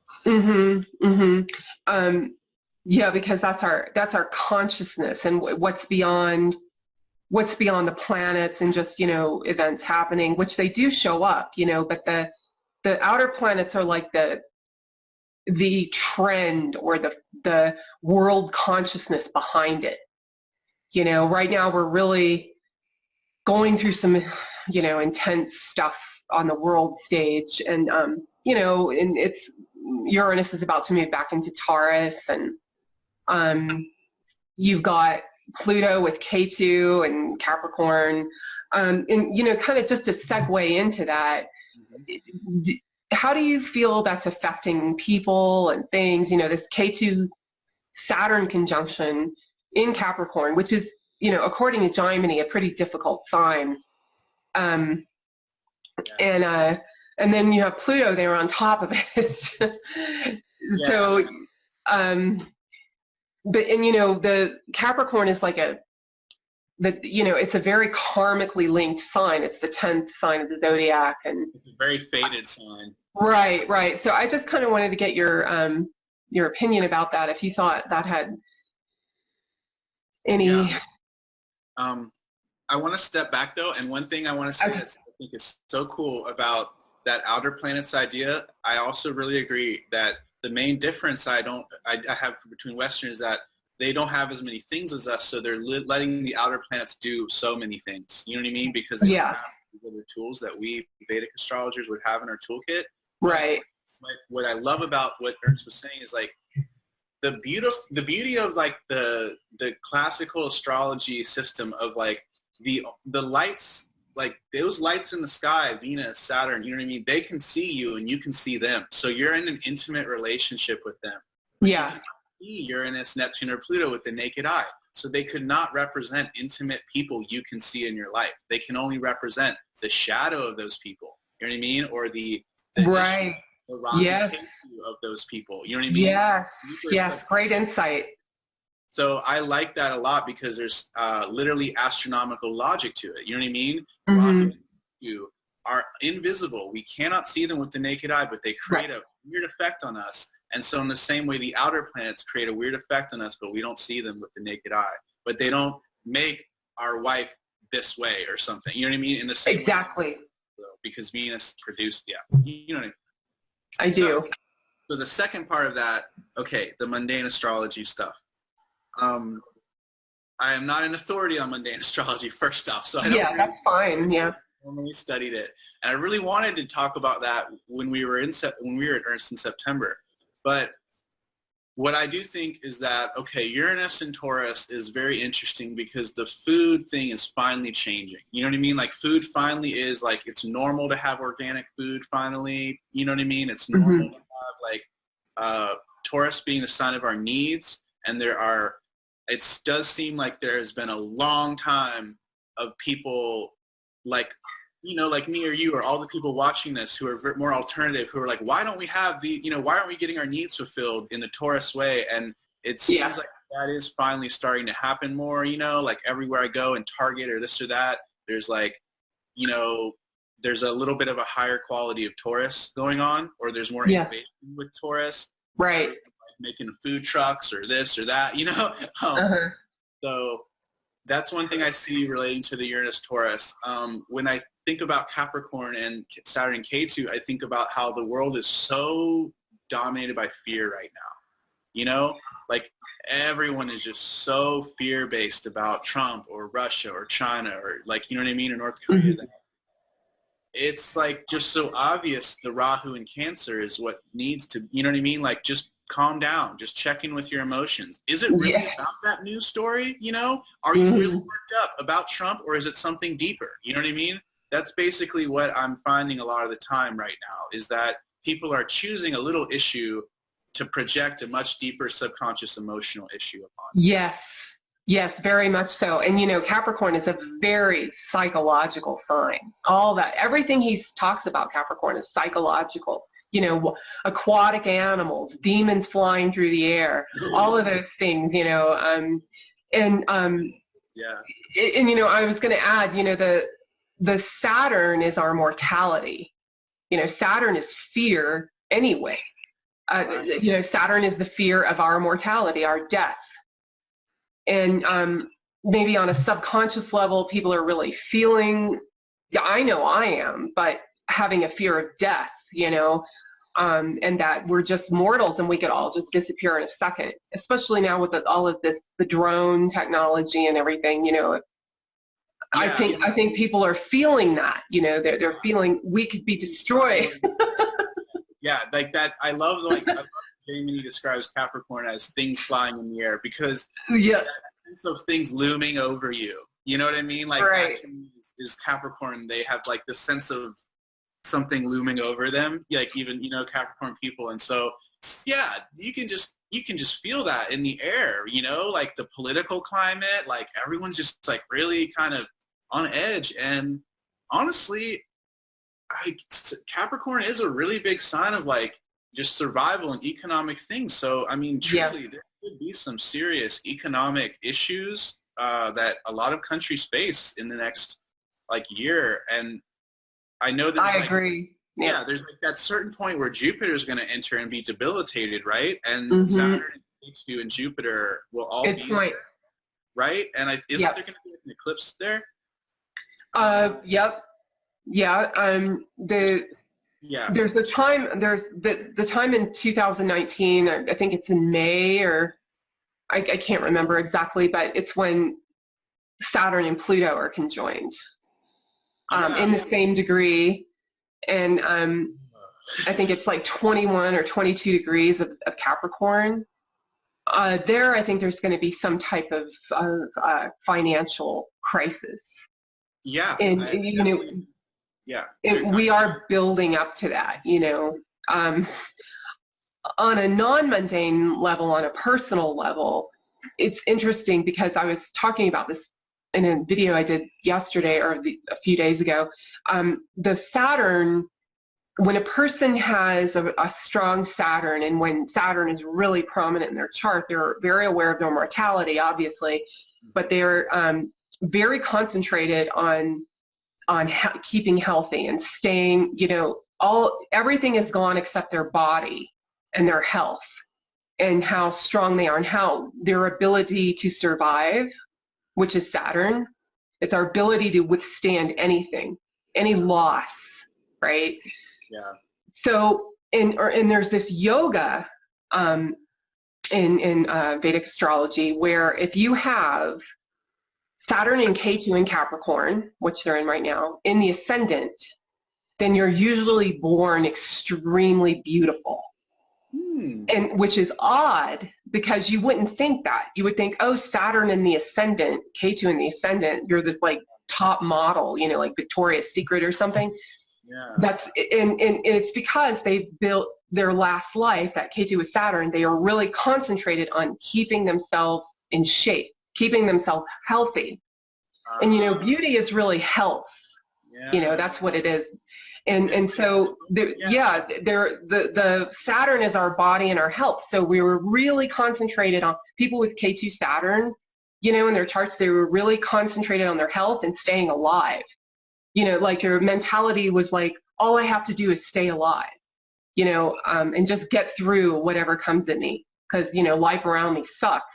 Yeah, because that's our consciousness and what's beyond what's beyond the planets and just, events happening, which they do show up, but the outer planets are like the trend or the world consciousness behind it. Right now we're really going through some, intense stuff on the world stage, and and it's Uranus is about to move back into Taurus, and you've got Pluto with K2 and Capricorn, and kind of just to segue into that, how do you feel that's affecting people and things? This K2 Saturn conjunction in Capricorn, which is, according to Gemini, a pretty difficult sign. And then you have Pluto there on top of it. So, the Capricorn is like it's a very karmically linked sign. It's the 10th sign of the zodiac, and it's a very fated sign. Right. So I just kind of wanted to get your opinion about that. If you thought that had any. Yeah. I want to step back though, and one thing I want to say that I think is so cool about that outer planets idea. I also really agree that the main difference I have between Westerners is that they don't have as many things as us, so they're letting the outer planets do so many things. You know what I mean? Because they don't have the other tools that we Vedic astrologers would have in our toolkit. Right. What I love about what Ernst was saying is like the beauty of like the classical astrology system of like the lights, like those lights in the sky, Venus, Saturn, you know what I mean? They can see you and you can see them. So you're in an intimate relationship with them. Yeah. You can see Uranus, Neptune, or Pluto with the naked eye. So they could not represent intimate people you can see in your life. They can only represent the shadow of those people. You know what I mean? Or the right. The of those people. You know what I mean? Yes. Great insight. So I like that a lot because there's literally astronomical logic to it. You know what I mean? Mm-hmm. You are invisible. We cannot see them with the naked eye, but they create a weird effect on us. And so in the same way, the outer planets create a weird effect on us, but we don't see them with the naked eye. But they don't make our wife this way or something. You know what I mean? In the same way, because Venus produced, you know what I mean? I do. So the second part of that, okay, the mundane astrology stuff. I am not an authority on mundane astrology, first off, so I don't that's fine. Yeah. Normally studied it, and I really wanted to talk about that when we were at Ernst in September. But what I do think is that, okay, Uranus and Taurus is very interesting because the food thing is finally changing. You know what I mean? Like food finally is like, it's normal to have organic food finally. You know what I mean? It's normal to have like Taurus being the sign of our needs. And it does seem like there has been a long time of people like, like me or you or all the people watching this who are more alternative, who are like, why don't we have why aren't we getting our needs fulfilled in the Taurus way? And it seems like that is finally starting to happen more, like everywhere I go in Target or this or that, there's like, there's a little bit of a higher quality of Taurus going on, or there's more innovation with Taurus. Right. Making food trucks or this or that, So that's one thing I see relating to the Uranus Taurus. When I think about Capricorn and Saturn and K2, I think about how the world is so dominated by fear right now. Like everyone is just so fear-based about Trump or Russia or China or like, you know what I mean, or North Korea. It's like just so obvious the Rahu in Cancer is what needs to, you know what I mean? Like just calm down. Just check in with your emotions. Is it really about that news story? Are you really worked up about Trump, or is it something deeper? You know what I mean? That's basically what I'm finding a lot of the time right now, is that people are choosing a little issue to project a much deeper subconscious emotional issue upon. Yes, very much so. And Capricorn is a very psychological sign. Everything he talks about Capricorn is psychological. Aquatic animals, demons flying through the air, all of those things, and I was going to add, the Saturn is our mortality. Saturn is fear anyway. Saturn is the fear of our mortality, our death. And, maybe on a subconscious level, people are really feeling, yeah, I know I am, but having a fear of death, you know, and that we're just mortals and we could all just disappear in a second, especially now with all of this, the drone technology and everything, you know. Yeah. I think people are feeling that, you know, they're feeling we could be destroyed. Yeah, like that. I love Jamie describes Capricorn as things flying in the air, because Yeah. that sense of things looming over you. You know what I mean? Like Right. that to me is Capricorn. They have like the sense of something looming over them, like even, you know, Capricorn people. And so, yeah, you can just feel that in the air, you know, like the political climate, like everyone's just like really kind of on edge. And honestly, Capricorn is a really big sign of like just survival and economic things. So, I mean, truly, there could be some serious economic issues that a lot of countries face in the next like year. And I know that I agree. Yeah, there's like that certain point where Jupiter is going to enter and be debilitated, right? And Saturn and K2 and Jupiter will all Good be point. right. And isn't there going to be an eclipse there? Yep. Yeah. There's the time. There's the time in 2019. I think it's in May, or I can't remember exactly, but it's when Saturn and Pluto are conjoined in the same degree, and I think it's like 21 or 22 degrees of Capricorn. There, I think there's going to be some type of financial crisis. Yeah. And you know, yeah, we are building up to that, you know. On a non-mundane level, on a personal level, it's interesting because I was talking about this in a video I did yesterday or a few days ago. The Saturn, when a person has a strong Saturn, and when Saturn is really prominent in their chart, they're very aware of their mortality, obviously, but they're very concentrated on keeping healthy and staying, you know, everything is gone except their body and their health and how strong they are and how their ability to survive, which is Saturn. It's our ability to withstand anything, any loss, right? Yeah. So, and there's this yoga in Vedic astrology where if you have Saturn and K2 in Capricorn, which they're in right now, in the ascendant, then you're usually born extremely beautiful. And which is odd because you wouldn't think that. You would think, oh, Saturn in the ascendant, K2 in the ascendant, you're this like top model, you know, like Victoria's Secret or something. Yeah. And it's because they've built their last life, that K2 with Saturn, they are really concentrated on keeping themselves in shape, keeping themselves healthy. And, you know, beauty is really health. Yeah. You know, that's what it is. And so, the Saturn is our body and our health. So we were really concentrated on people with K2 Saturn, you know, in their charts, they were really concentrated on their health and staying alive. You know, like your mentality was like, all I have to do is stay alive, you know, and just get through whatever comes at me because, you know, life around me sucks.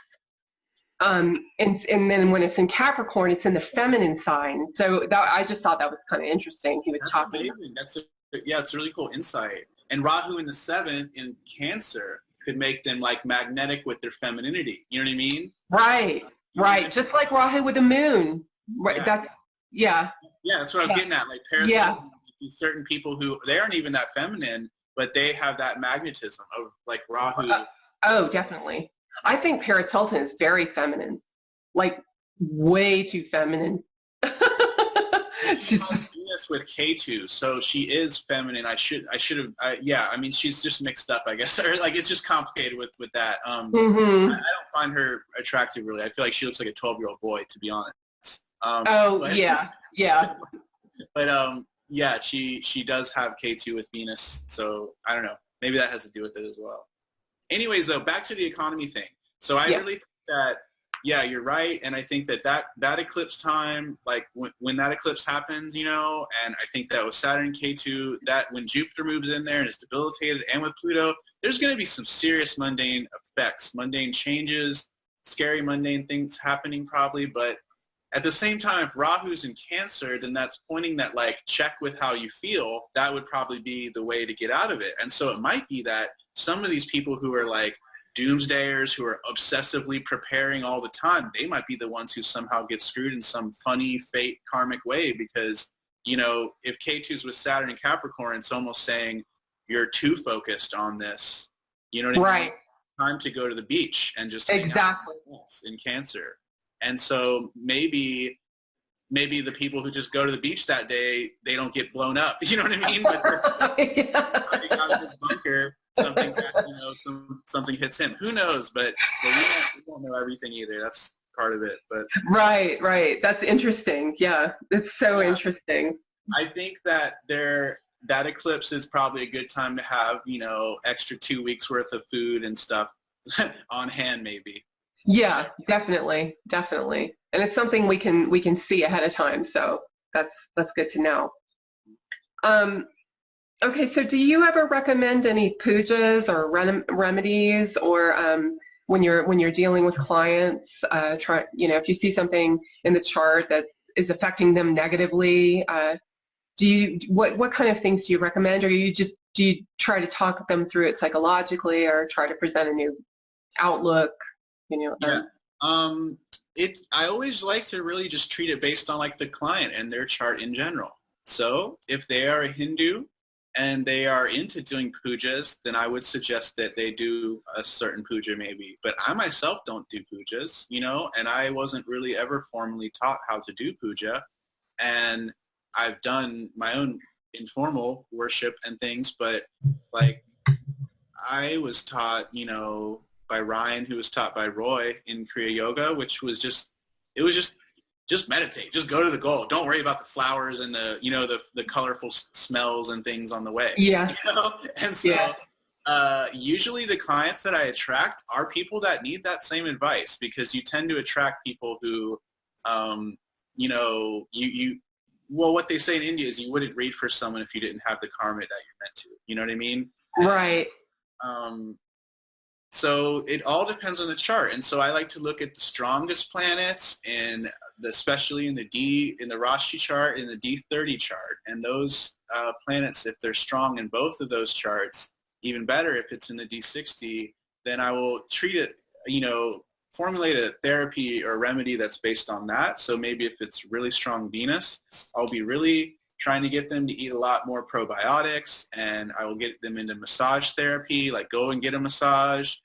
And then when it's in Capricorn, it's in the feminine sign. So I just thought that was kind of interesting. He was talking. Amazing. It's a really cool insight. And Rahu in the 7th in Cancer could make them like magnetic with their femininity. You know what I mean? Right. Right. Just like Rahu with the moon. Right. Yeah. Yeah, that's what I was getting at. Like Paris, certain people who they aren't even that feminine, but they have that magnetism of like Rahu. Oh, definitely. I think Paris Hilton is very feminine, like way too feminine. She's Venus with K2, so she is feminine. I should have. I mean, she's just mixed up, I guess. Or like it's just complicated with that. I don't find her attractive really. I feel like she looks like a 12-year-old boy, to be honest. Yeah. But yeah, she does have K2 with Venus, so I don't know. Maybe that has to do with it as well. Anyways, though, back to the economy thing. So I really think that, yeah, you're right, and I think that eclipse time, like when that eclipse happens, you know, and I think that with Saturn K2, that when Jupiter moves in there and is debilitated, and with Pluto, there's going to be some serious mundane effects, mundane changes. scary, mundane things happening probably, but at the same time, if Rahu's in Cancer, then that's pointing that, like, check with how you feel. That would probably be the way to get out of it. And so it might be that some of these people who are like doomsdayers, who are obsessively preparing all the time, they might be the ones who somehow get screwed in some funny fate karmic way, because, you know, if K2's with Saturn and Capricorn, it's almost saying you're too focused on this. You know what I mean? Right. Time to go to the beach and just hang Exactly. out in Cancer. And so maybe the people who just go to the beach that day, they don't get blown up. You know what I mean? But they're hiding out of this bunker, something hits him. Who knows? But we don't know everything either. That's part of it. But right. That's interesting. Yeah, it's so interesting. I think that that eclipse is probably a good time to have, you know, extra 2 weeks worth of food and stuff on hand, maybe. Yeah, definitely. And it's something we can see ahead of time, so that's good to know. Okay, so do you ever recommend any poojas or remedies, or when you're dealing with clients, if you see something in the chart that is affecting them negatively, what kind of things do you recommend, or do you try to talk them through it psychologically, or try to present a new outlook? I always like to really just treat it based on, like, the client and their chart in general. So if they are a Hindu and they are into doing pujas, then I would suggest that they do a certain puja maybe. But I myself don't do pujas, you know, and I wasn't really ever formally taught how to do puja. And I've done my own informal worship and things, but, like, I was taught, you know, by Ryan, who was taught by Roy in Kriya Yoga, which was just meditate, just go to the goal. Don't worry about the flowers and the colorful smells and things on the way. Yeah. You know? And so usually the clients that I attract are people that need that same advice, because you tend to attract people who, what they say in India is you wouldn't read for someone if you didn't have the karma that you're meant to. You know what I mean? Right. So it all depends on the chart. And so I like to look at the strongest planets, and especially in the Rashi chart, in the D30 chart. And those planets, if they're strong in both of those charts, even better if it's in the D60, then I will treat it, formulate a therapy or remedy that's based on that. So maybe if it's really strong Venus, I'll be really trying to get them to eat a lot more probiotics, and I will get them into massage therapy, like go and get a massage.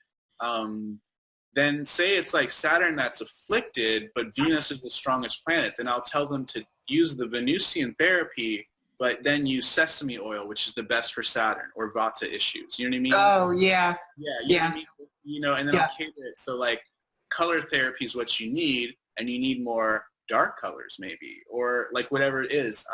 Then say it's like Saturn that's afflicted, but Venus is the strongest planet, then I'll tell them to use the Venusian therapy, but then use sesame oil, which is the best for Saturn, or Vata issues. You know what I mean? Oh, yeah. Yeah. You know what I mean? And then I'll cater it. So, like, color therapy is what you need, and you need more dark colors maybe, or like whatever it is.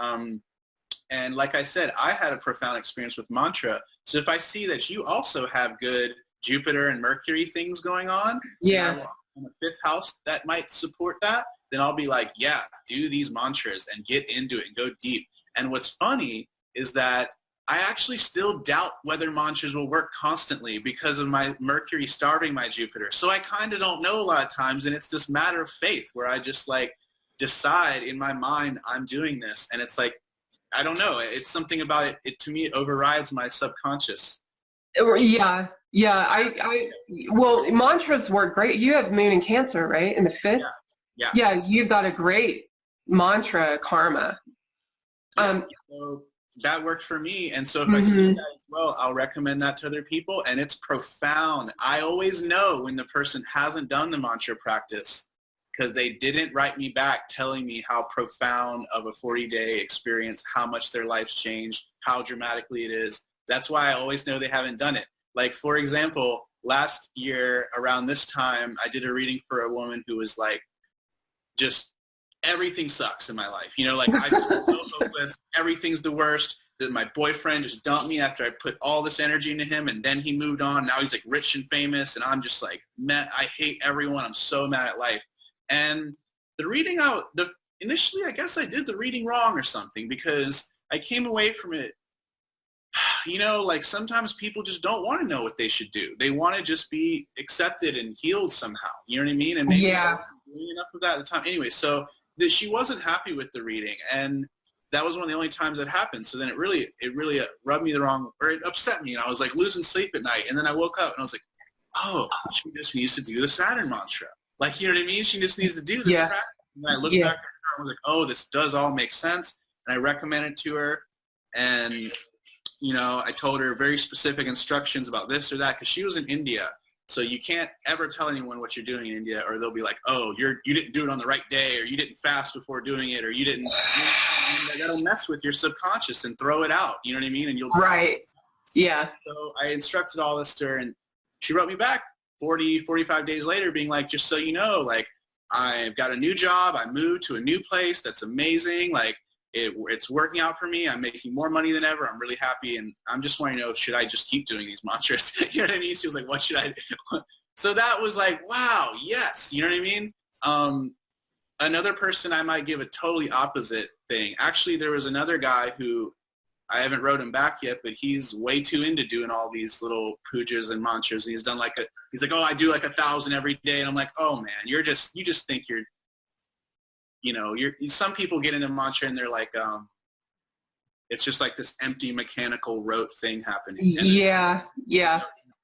And like I said, I had a profound experience with mantra. So if I see that you also have good Jupiter and Mercury things going on, in the fifth house that might support that, then I'll be like, yeah, do these mantras and get into it and go deep. And what's funny is that I actually still doubt whether mantras will work constantly because of my Mercury starving my Jupiter. So I kind of don't know a lot of times, and it's this matter of faith where I just, like, decide in my mind I'm doing this, and it's like, I don't know. It's something about it. To me, it overrides my subconscious. Yeah. Well, mantras work great. You have Moon in Cancer, right? In the fifth? Yeah. Yeah, you've got a great mantra karma. So that worked for me. And so if I see that as well, I'll recommend that to other people. And it's profound. I always know when the person hasn't done the mantra practice, because they didn't write me back telling me how profound of a 40-day experience, how much their life's changed, how dramatically it is. That's why I always know they haven't done it. Like, for example, last year around this time, I did a reading for a woman who was like, just everything sucks in my life. Like, I feel so hopeless. Everything's the worst. My boyfriend just dumped me after I put all this energy into him, and then he moved on. Now he's like rich and famous, and I'm just like, I hate everyone. I'm so mad at life. And the reading initially, I guess I did the reading wrong or something, because I came away from it you know, like sometimes people just don't want to know what they should do. They want to just be accepted and healed somehow. You know what I mean? And maybe I wasn't doing enough of that at the time. Anyway, so she wasn't happy with the reading, and that was one of the only times that happened. So then it really rubbed me the wrong, or it upset me, and I was like losing sleep at night. And then I woke up and I was like, oh, she just needs to do the Saturn mantra. Like, you know what I mean? She just needs to do this practice. And I looked back at her and was like, oh, this does all make sense. And I recommended it to her. And, you know, I told her very specific instructions about this or that, because she was in India. So you can't ever tell anyone what you're doing in India, or they'll be like, oh, you didn't do it on the right day, or you didn't fast before doing it, or you didn't. That'll mess with your subconscious and throw it out. You know what I mean? And you'll Yeah. So I instructed all this to her, and she wrote me back 45 days later being like, just so you know, like, I've got a new job. I moved to a new place. That's amazing. Like, it's working out for me. I'm making more money than ever. I'm really happy. And I'm just wanting to know, should I just keep doing these mantras? You know what I mean? She was like, what should I do? So that was like, wow, yes. You know what I mean? Another person I might give a totally opposite thing. Actually, there was another guy who I haven't wrote him back yet, but he's way too into doing all these little poojas and mantras. And he's done he's like, oh, I do like 1,000 every day. And I'm like, oh man, you just think you're, you know, some people get into mantra and they're like, it's just like this empty mechanical rote thing happening. And the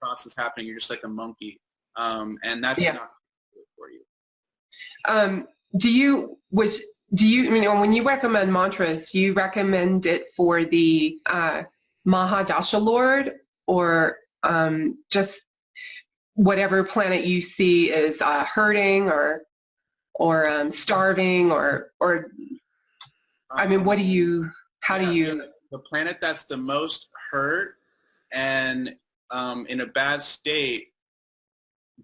process happening. You're just like a monkey. And that's not good for you. Do you, when you recommend mantras, do you recommend it for the Mahadasha Lord, or just whatever planet you see is hurting or starving, or I mean, how do you? So the planet that's the most hurt and in a bad state,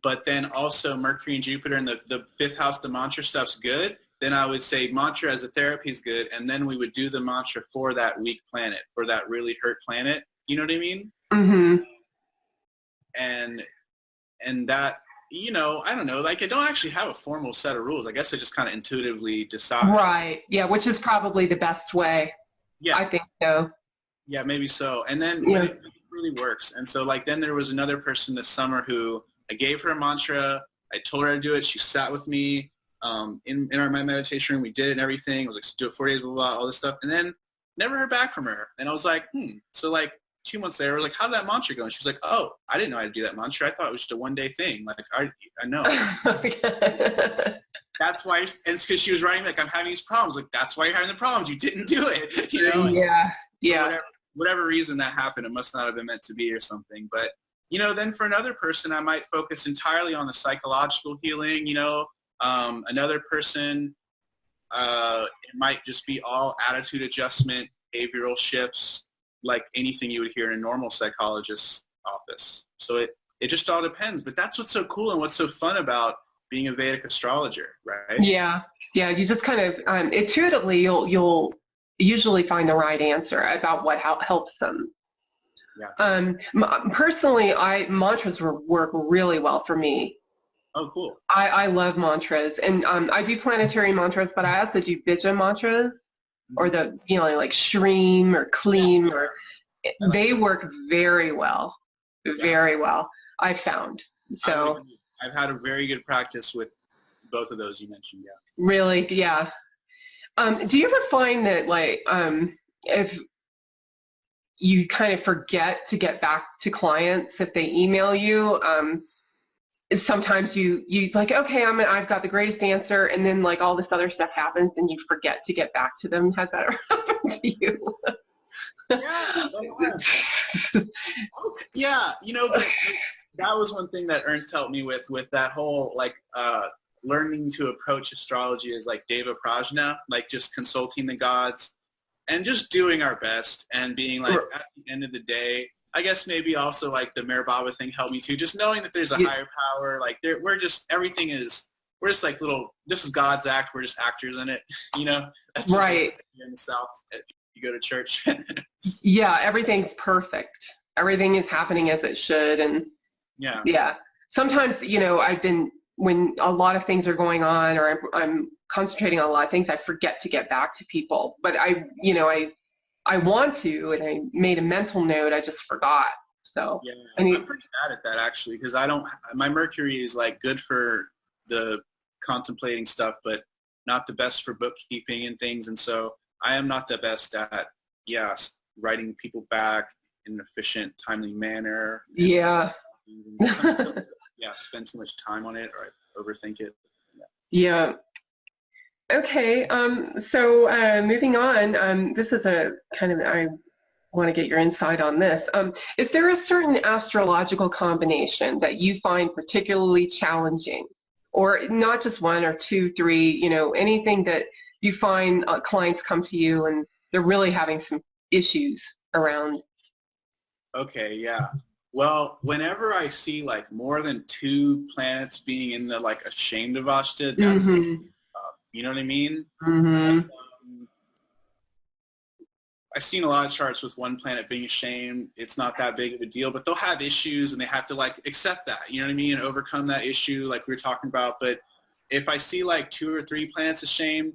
but then also Mercury and Jupiter in the fifth house, the mantra stuff's good, then I would say mantra as a therapy is good, and then we would do the mantra for that weak planet, for that really hurt planet. You know what I mean? Mm-hmm. And that, you know, I don't know, like I don't actually have a formal set of rules. I guess I just kind of intuitively decide. Right. Yeah, which is probably the best way. Yeah. I think so. Yeah, maybe so. And then it really works. And so like then there was another person this summer who I gave her a mantra. I told her to do it. She sat with me in our meditation room. We did it and everything. I was like, do it 4 days, blah, blah, blah, all this stuff. And then never heard back from her. And I was like, So like 2 months later, I was like, how did that mantra go? And she was like, oh, I didn't know how to do that mantra. I thought it was just a one-day thing. Like, I know. That's why, and it's because she was writing like, I'm having these problems. Like, that's why you're having the problems. You didn't do it. You know? Yeah. Whatever reason that happened, it must not have been meant to be or something. But, you know, then for another person, I might focus entirely on the psychological healing. You know, another person, it might just be all attitude adjustment, behavioral shifts, like anything you would hear in a normal psychologist's office. So it just all depends. But that's what's so cool and what's so fun about being a Vedic astrologer, right? Yeah. You just kind of intuitively you'll usually find the right answer about what helps them. Yeah. Personally, mantras work really well for me. Oh, cool. I love mantras, and I do planetary mantras, but I also do bija mantras, or the, you know, like Shreem or Kleem, or they work very well, I've found. So I've had a very good practice with both of those you mentioned. Yeah. Really, yeah. Do you ever find that, like, if you kind of forget to get back to clients if they email you, sometimes you like, okay, I've got the greatest answer, and then like all this other stuff happens and you forget to get back to them? Has that ever happened to you? Yeah, you know, that was one thing that Ernst helped me with that whole like learning to approach astrology as like Deva Prajna, like just consulting the gods and just doing our best and being like, at the end of the day, I guess maybe also like the Meher Baba thing helped me too, just knowing that there's a higher power, like we're just like this is God's act, we're just actors in it, you know? That's right. In the South, you go to church. Yeah, everything's perfect. Everything is happening as it should. And yeah. Sometimes, you know, when a lot of things are going on, or I'm concentrating on a lot of things, I forget to get back to people. But I I want to, and I made a mental note, I just forgot. So Yeah, and I'm pretty bad at that actually, because I don't. My Mercury is like good for the contemplating stuff, but not the best for bookkeeping and things. And so I am not the best at writing people back in an efficient, timely manner. yeah. Spend too much time on it or I overthink it. Yeah. Okay. So moving on. This is a kind of I want to get your insight on this. Is there a certain astrological combination that you find particularly challenging, or not just one or two, three? You know, anything that you find clients come to you and they're really having some issues around? Okay. Yeah. Well, whenever I see like more than 2 planets being in the like ashamed avashta, that's you know what I mean? Mm-hmm. I've seen a lot of charts with 1 planet being ashamed. It's not that big of a deal, but they'll have issues and they have to like accept that, you know what I mean, and overcome that issue like we were talking about. But if I see like 2 or 3 planets ashamed,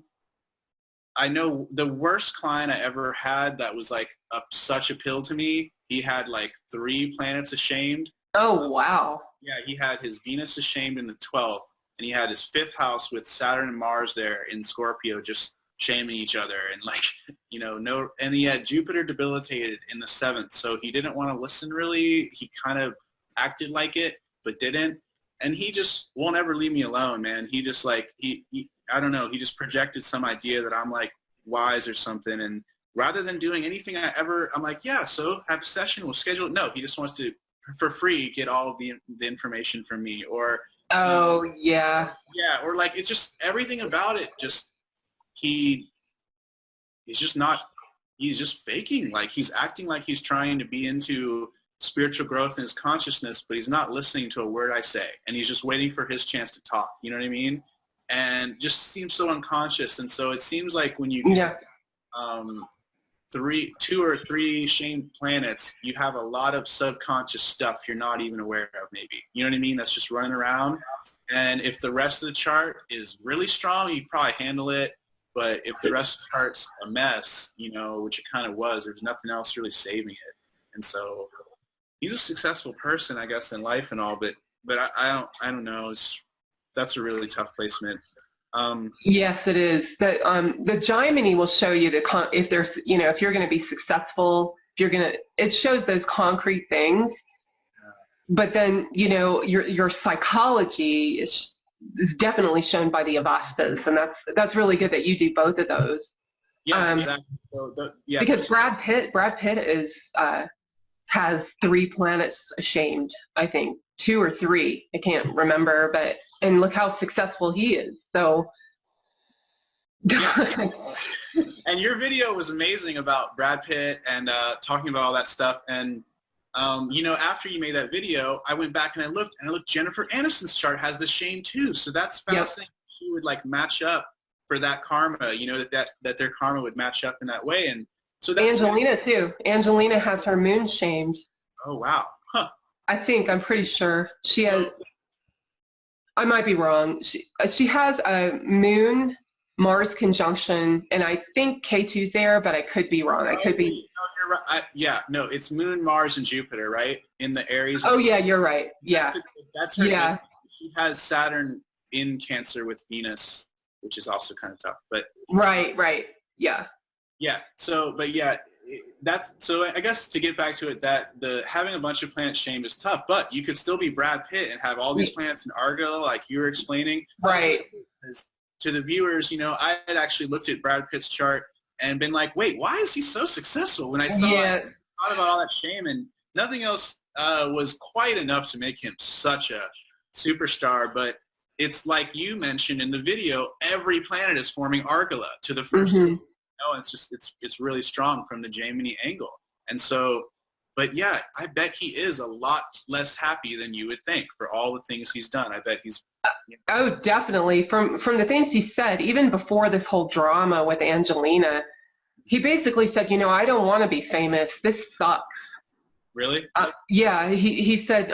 I know the worst client I ever had that was like such a pill to me. He had like 3 planets ashamed. Oh, wow. Yeah, he had his Venus ashamed in the 12th, and he had his 5th house with Saturn and Mars there in Scorpio just shaming each other, and like, you know, and he had Jupiter debilitated in the 7th, so he didn't want to listen really. He kind of acted like it, but didn't. And he just won't ever leave me alone, man. He just like, he I don't know, he just projected some idea that I'm like wise or something, and rather than doing anything I'm like, yeah, so have a session, we'll schedule it. No, he just wants to, for free, get all of the information from me, or Oh, yeah. yeah, or like, it's just everything about it. Just he's just not. He's just faking. Like he's acting like he's trying to be into spiritual growth in his consciousness, but he's not listening to a word I say, and he's just waiting for his chance to talk. You know what I mean? And just seems so unconscious. And so it seems like when you get, 2 or 3 shamed planets, you have a lot of subconscious stuff you're not even aware of, maybe. You know what I mean? That's just running around. And if the rest of the chart is really strong, you probably handle it. But if the rest of the chart's a mess, you know, which it kind of was, there's nothing else really saving it. And so he's a successful person, I guess, in life and all, but I don't know. That's a really tough placement. Yes, it is. The Gemini will show you if there's, you know, if you're going to be successful, if you're going to, it shows those concrete things. But then, you know, your psychology is definitely shown by the avastas, and that's really good that you do both of those. Yeah, exactly. So because Brad Pitt is has 3 planets ashamed, I think. 2 or 3, I can't remember, and look how successful he is. So, yeah. And your video was amazing about Brad Pitt and talking about all that stuff. And you know, after you made that video, I went back and I looked Jennifer Aniston's chart has the shame too. So that's fascinating. Yep. She would like match up for that karma. You know, that their karma would match up in that way. And so that's Angelina too. Angelina has her moon shamed. Oh wow. Huh. I'm pretty sure she has. I might be wrong. She has a moon Mars conjunction, and I think K2's there, but I could be wrong. I could be. No, you're right. No, it's Moon, Mars, and Jupiter, right? In the Aries. Oh yeah, you're right. Yeah. That's her. Yeah. She has Saturn in Cancer with Venus, which is also kind of tough. But right. Yeah. Yeah. So, but yeah. That's so. I guess to get back to it, that having a bunch of planets shamed is tough, but you could still be Brad Pitt and have all these planets in Argo, like you were explaining. Right. To the viewers, you know, I had actually looked at Brad Pitt's chart and been like, wait, why is he so successful? When I saw it, I thought about all that shame, and nothing else was quite enough to make him such a superstar. But it's like you mentioned in the video, every planet is forming Argala to the first. No, it's just it's really strong from the Gemini angle. And so, but yeah, I bet he is a lot less happy than you would think for all the things he's done. I bet he's Oh, definitely. From the things he said, even before this whole drama with Angelina, he basically said, you know, I don't want to be famous. This sucks. Really? Yeah, he said,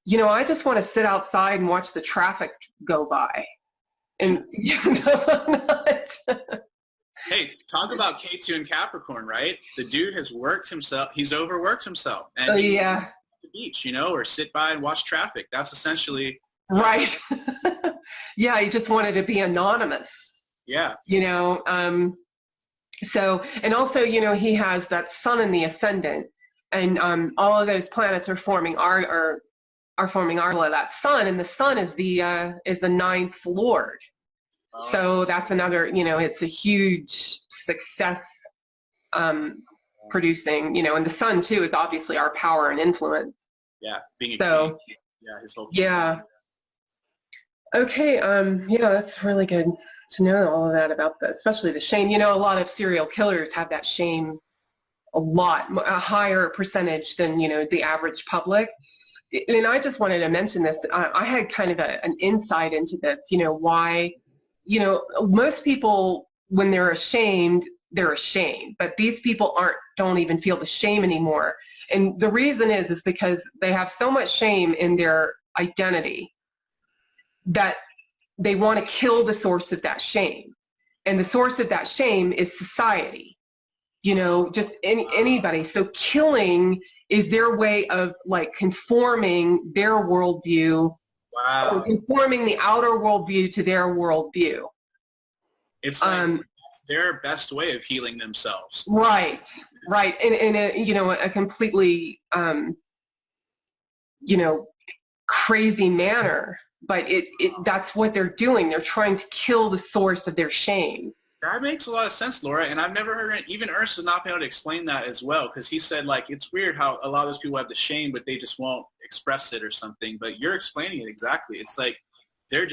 you know, I just want to sit outside and watch the traffic go by. And you know, Hey, talk about K2 and Capricorn, right? The dude has worked himself. He's overworked himself. Oh, And he yeah. at the beach, you know, or sit by and watch traffic. That's essentially. Right. Yeah, he just wanted to be anonymous. Yeah. You know, so, and also, you know, he has that sun in the ascendant, and all of those planets are forming are forming that sun, and the sun is the ninth lord. So that's another, you know, it's a huge success producing, you know, and the sun too is obviously our power and influence. Yeah, being a so king. Yeah, his whole yeah. Okay, yeah, that's really good to know all of that about especially the shame. You know, a lot of serial killers have that shame a higher percentage than, you know, the average public. And I just wanted to mention this. I had kind of an insight into this, you know, why, you know, most people, when they're ashamed, but these people don't even feel the shame anymore. And the reason is because they have so much shame in their identity that they want to kill the source of that shame. And the source of that shame is society, you know, just anybody. So killing is their way of like conforming their worldview, or conforming the outer worldview to their worldview. It's like their best way of healing themselves. Right. In a, you know, a completely, you know, crazy manner. But that's what they're doing. They're trying to kill the source of their shame. That makes a lot of sense, Laura, and I've never heard even Ernst has not been able to explain that as well, because he said, like, it's weird how a lot of those people have the shame, but they just won't express it or something. But you're explaining it exactly. It's like they're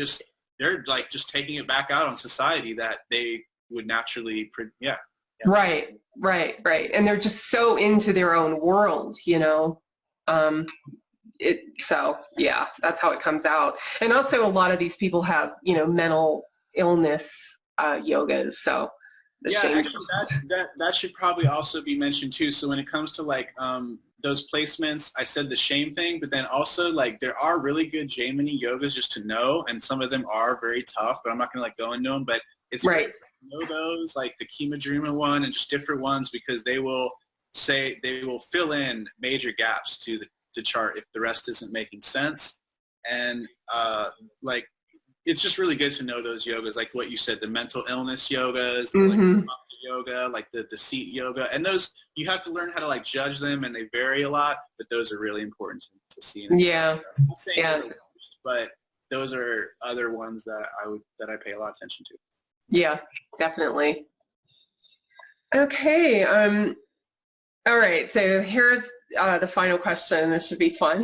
like just taking it back out on society that they would naturally, yeah. Right. And they're just so into their own world, you know. So yeah, that's how it comes out. And also, a lot of these people have, you know, mental illness yogas. So yeah, actually, that should probably also be mentioned too. So when it comes to like those placements, I said the shame thing, but then also like there are really good Jaimini yogas just to know, and some of them are very tough, but I'm not gonna like go into them. But it's right. Great to know those, like the Kimadrima one and just different ones, because they will fill in major gaps to the chart if the rest isn't making sense. And like it's just really good to know those yogas, like what you said, the mental illness yogas, like the yoga, like the deceit yoga, and those you have to learn how to like judge them, and they vary a lot, but those are really important to see. Yeah. But those are other ones that I pay a lot of attention to. Yeah, definitely. Okay. All right. So here's the final question. This should be fun.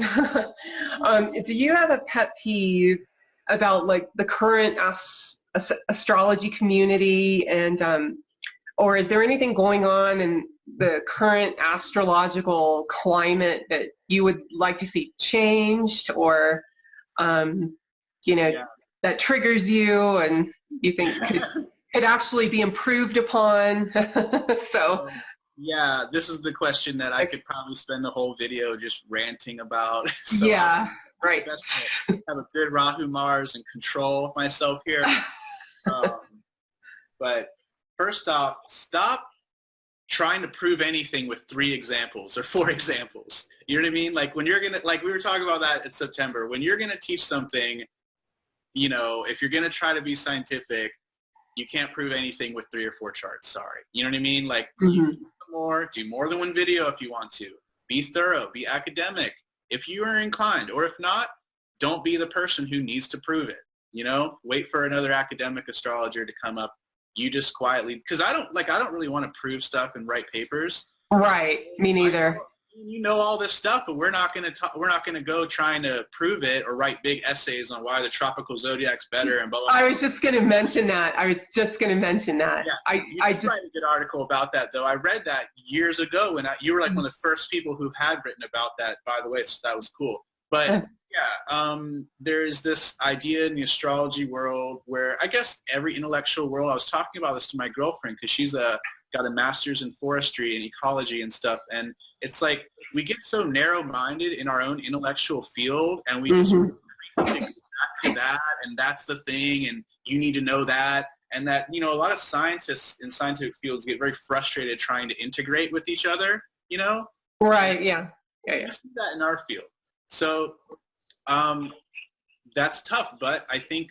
Do you have a pet peeve about like the current astrology community, and or is there anything going on in the current astrological climate that you would like to see changed, or you know, that triggers you and you think could actually be improved upon? So yeah, this is the question that I could probably spend the whole video just ranting about. So yeah, right. Have a good Rahu Mars and control myself here. But first off, stop trying to prove anything with 3 examples or 4 examples. You know what I mean? Like when you're going to, like we were talking about that in September, when you're going to teach something, you know, if you're going to try to be scientific, you can't prove anything with 3 or 4 charts. Sorry. You know what I mean? Like do more than 1 video if you want to. Be thorough, be academic if you are inclined, or if not, don't be the person who needs to prove it. You know, wait for another academic astrologer to come up. You just quietly, because I don't really want to prove stuff and write papers. Right. Me neither. You know all this stuff, but we're not going to go trying to prove it or write big essays on why the tropical zodiac's better and blah, blah, blah. I was just going to mention that. Yeah, I just write a good article about that, though. I read that years ago when you were like one of the first people who had written about that, by the way, so that was cool. But yeah, there's this idea in the astrology world where I guess every intellectual world, I was talking about this to my girlfriend because she's got a master's in forestry and ecology and stuff, and it's like we get so narrow-minded in our own intellectual field, and we just everything to go back to that, and that's the thing, and you need to know that, and that, you know, a lot of scientists in scientific fields get very frustrated trying to integrate with each other, you know? Right, yeah. Yeah. We see that in our field. So that's tough, but I think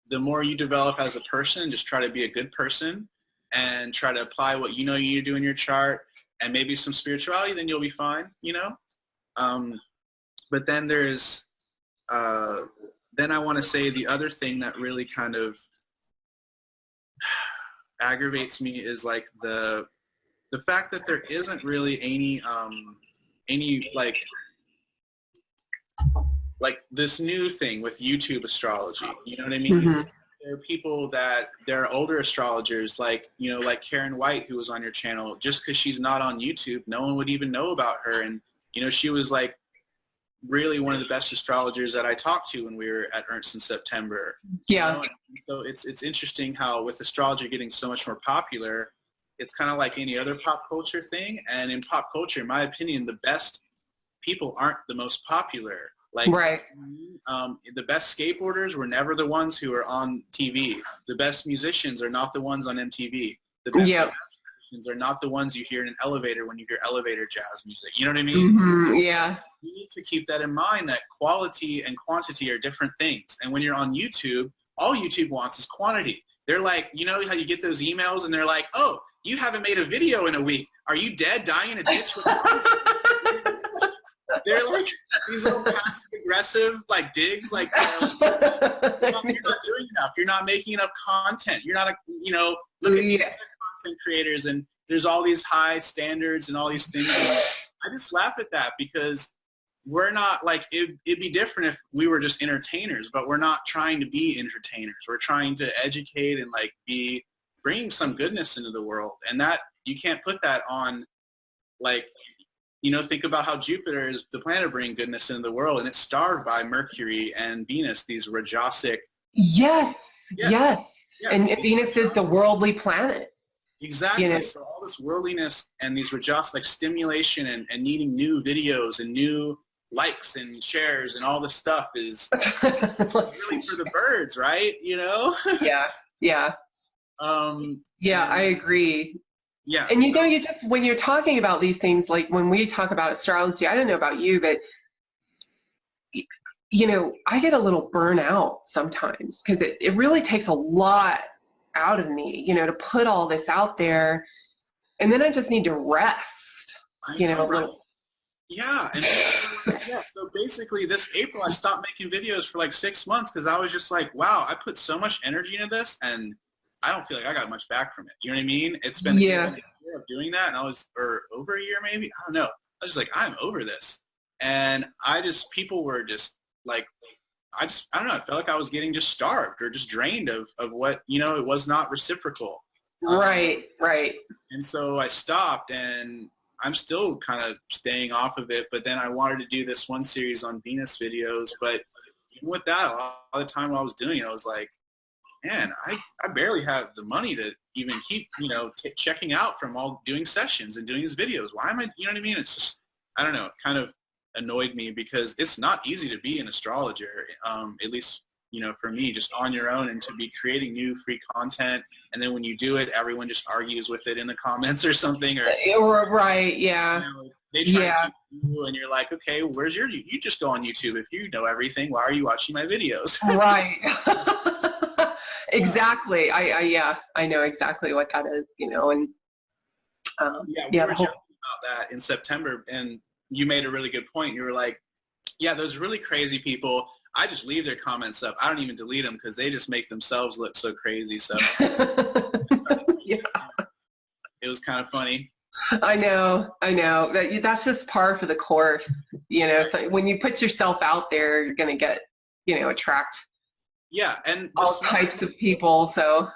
the more you develop as a person, just try to be a good person and try to apply what you know you need to do in your chart and maybe some spirituality, then you'll be fine, you know? But then there's, then I want to say the other thing that really kind of aggravates me is like the fact that there isn't really any like this new thing with YouTube astrology. You know what I mean? Mm-hmm. There are people that, there are older astrologers like, you know, like Karen White, who was on your channel. Just because she's not on YouTube, no one would even know about her. And, you know, she was like really one of the best astrologers that I talked to when we were at Ernst in September. Yeah. You know? So it's interesting how with astrology getting so much more popular, it's kind of like any other pop culture thing. And in pop culture, in my opinion, the best people aren't the most popular. Like, right. The best skateboarders were never the ones who are on TV. The best musicians are not the ones on MTV. The best musicians are not the ones you hear in an elevator when you hear elevator jazz music. You know what I mean? Mm-hmm. Yeah. You need to keep that in mind, that quality and quantity are different things. And when you're on YouTube, all YouTube wants is quantity. They're like, you know how you get those emails and they're like, oh, you haven't made a video in a week. Are you dead, dying in a ditch? They're like these little passive aggressive like digs, like you're not doing enough. You're not making enough content. You're not, you know, look at these content creators and there's all these high standards and all these things. I just laugh at that because we're not like, it'd be different if we were just entertainers, but we're not trying to be entertainers. We're trying to educate and like be bringing some goodness into the world. And that you can't put that on like, you know, think about how Jupiter is the planet bringing goodness into the world, and it's starved by Mercury and Venus, these Rajasic. Yes. Yeah, and Venus is the worldly planet. Exactly. You know? So all this worldliness and these Rajasic, like stimulation and needing new videos and new likes and shares and all this stuff is really for the birds, right? You know? Yeah. Yeah. Yeah, I agree. Yeah. And you know, you just, when you're talking about these things, like when we talk about astrology, I don't know about you, but, you know, I get a little burnout sometimes because it really takes a lot out of me, you know, to put all this out there. And then I just need to rest, you know. Right. Yeah. And yeah, so basically this April, I stopped making videos for like 6 months because I was just like, wow, I put so much energy into this and I don't feel like I got much back from it. You know what I mean? It's been a year of doing that, and or over a year maybe. I don't know. I was just like, I'm over this, and people were just like, I don't know. I felt like I was getting just starved or just drained of what, you know. It was not reciprocal. Right. And so I stopped, and I'm still kind of staying off of it. But then I wanted to do this one series on Venus videos, but even with that, a lot of the time while I was doing it, I was like, man, I barely have the money to even keep, you know, checking out from all doing sessions and doing these videos. Why am I, you know what I mean? It's just, I don't know, it kind of annoyed me because it's not easy to be an astrologer, at least, you know, for me, just on your own and to be creating new free content. And then when you do it, everyone just argues with it in the comments or something. Right, yeah. You know, they try to teach you and you're like, okay, where's you just go on YouTube. If you know everything, why are you watching my videos? Right. Exactly. I know exactly what that is, you know, and we were joking about that in September, and you made a really good point. You were like, yeah, those really crazy people, I just leave their comments up. I don't even delete them because they just make themselves look so crazy. So it was kind of funny. I know. That's just par for the course, you know. So when you put yourself out there, you're going to get, you know, attract and all types of people. So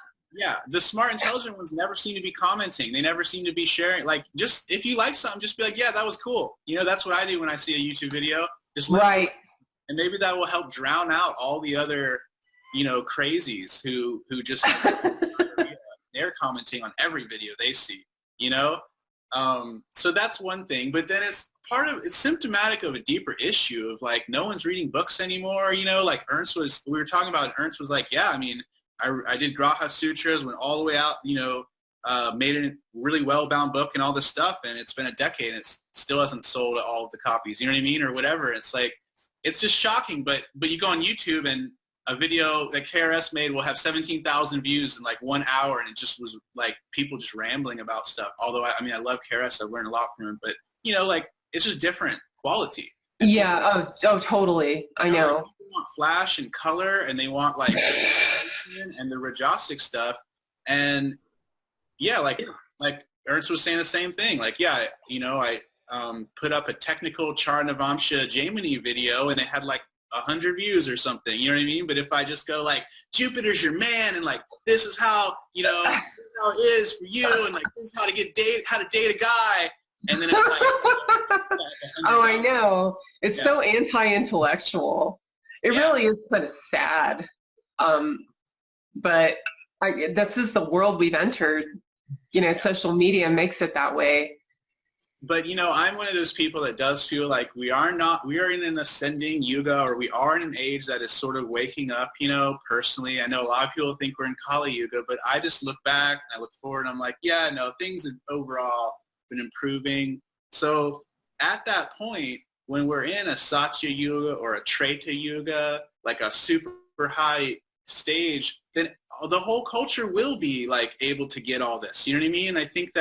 the smart, intelligent ones never seem to be commenting. They never seem to be sharing. Like, just if you like something, just be like, yeah, that was cool. You know, that's what I do when I see a YouTube video. Just and maybe that will help drown out all the other, you know, crazies who just they're commenting on every video they see. You know, so that's one thing. But then it's symptomatic of a deeper issue of like no one's reading books anymore. You know, like we were talking about Ernst was like, yeah, I mean, I did Graha Sutras, went all the way out, you know, made a really well-bound book and all this stuff, and it's been a decade and it still hasn't sold all of the copies, you know what I mean, or whatever. It's like, it's just shocking, but you go on YouTube and a video that KRS made will have 17,000 views in like 1 hour, and it just was like people just rambling about stuff. Although, I mean, I love KRS, I've learned a lot from him, but, you know, like, it's just different quality. Yeah, oh, totally, I know. Like, people want flash and color, and they want, like, and the Rajasic stuff, and, yeah, like Ernst was saying the same thing. Like, yeah, you know, I put up a technical Charnavamsha Jaimini video, and it had, like, 100 views or something, you know what I mean? But if I just go like, Jupiter's your man, and like, this is how, you know, this is how it is for you, and like, this is how to date a guy, and then it's like, oh, I know. It's so anti-intellectual. It really is kind of sad. But this is the world we've entered. You know, social media makes it that way. But, you know, I'm one of those people that does feel like we are in an ascending yuga, or we are in an age that is sort of waking up, you know, personally. I know a lot of people think we're in Kali Yuga, but I just look back and I look forward and I'm like, yeah, no, things have overall been improving. So at that point, when we're in a Satya Yuga or a Treta Yuga, like a super high stage, then the whole culture will be like able to get all this. You know what I mean? I think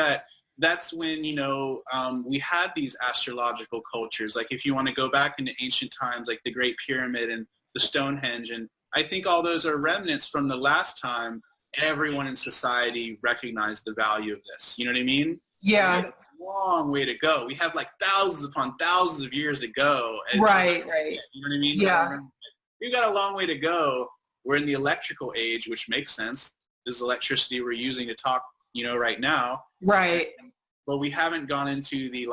that's when, you know, we had these astrological cultures. Like if you want to go back into ancient times, like the Great Pyramid and the Stonehenge, and I think all those are remnants from the last time everyone in society recognized the value of this. You know what I mean? Yeah. We have a long way to go. We have like thousands upon thousands of years to go. And right. You know what I mean? Yeah. We've got a long way to go. We're in the electrical age, which makes sense. This is electricity we're using to talk, you know, right now. Right. But we haven't gone into the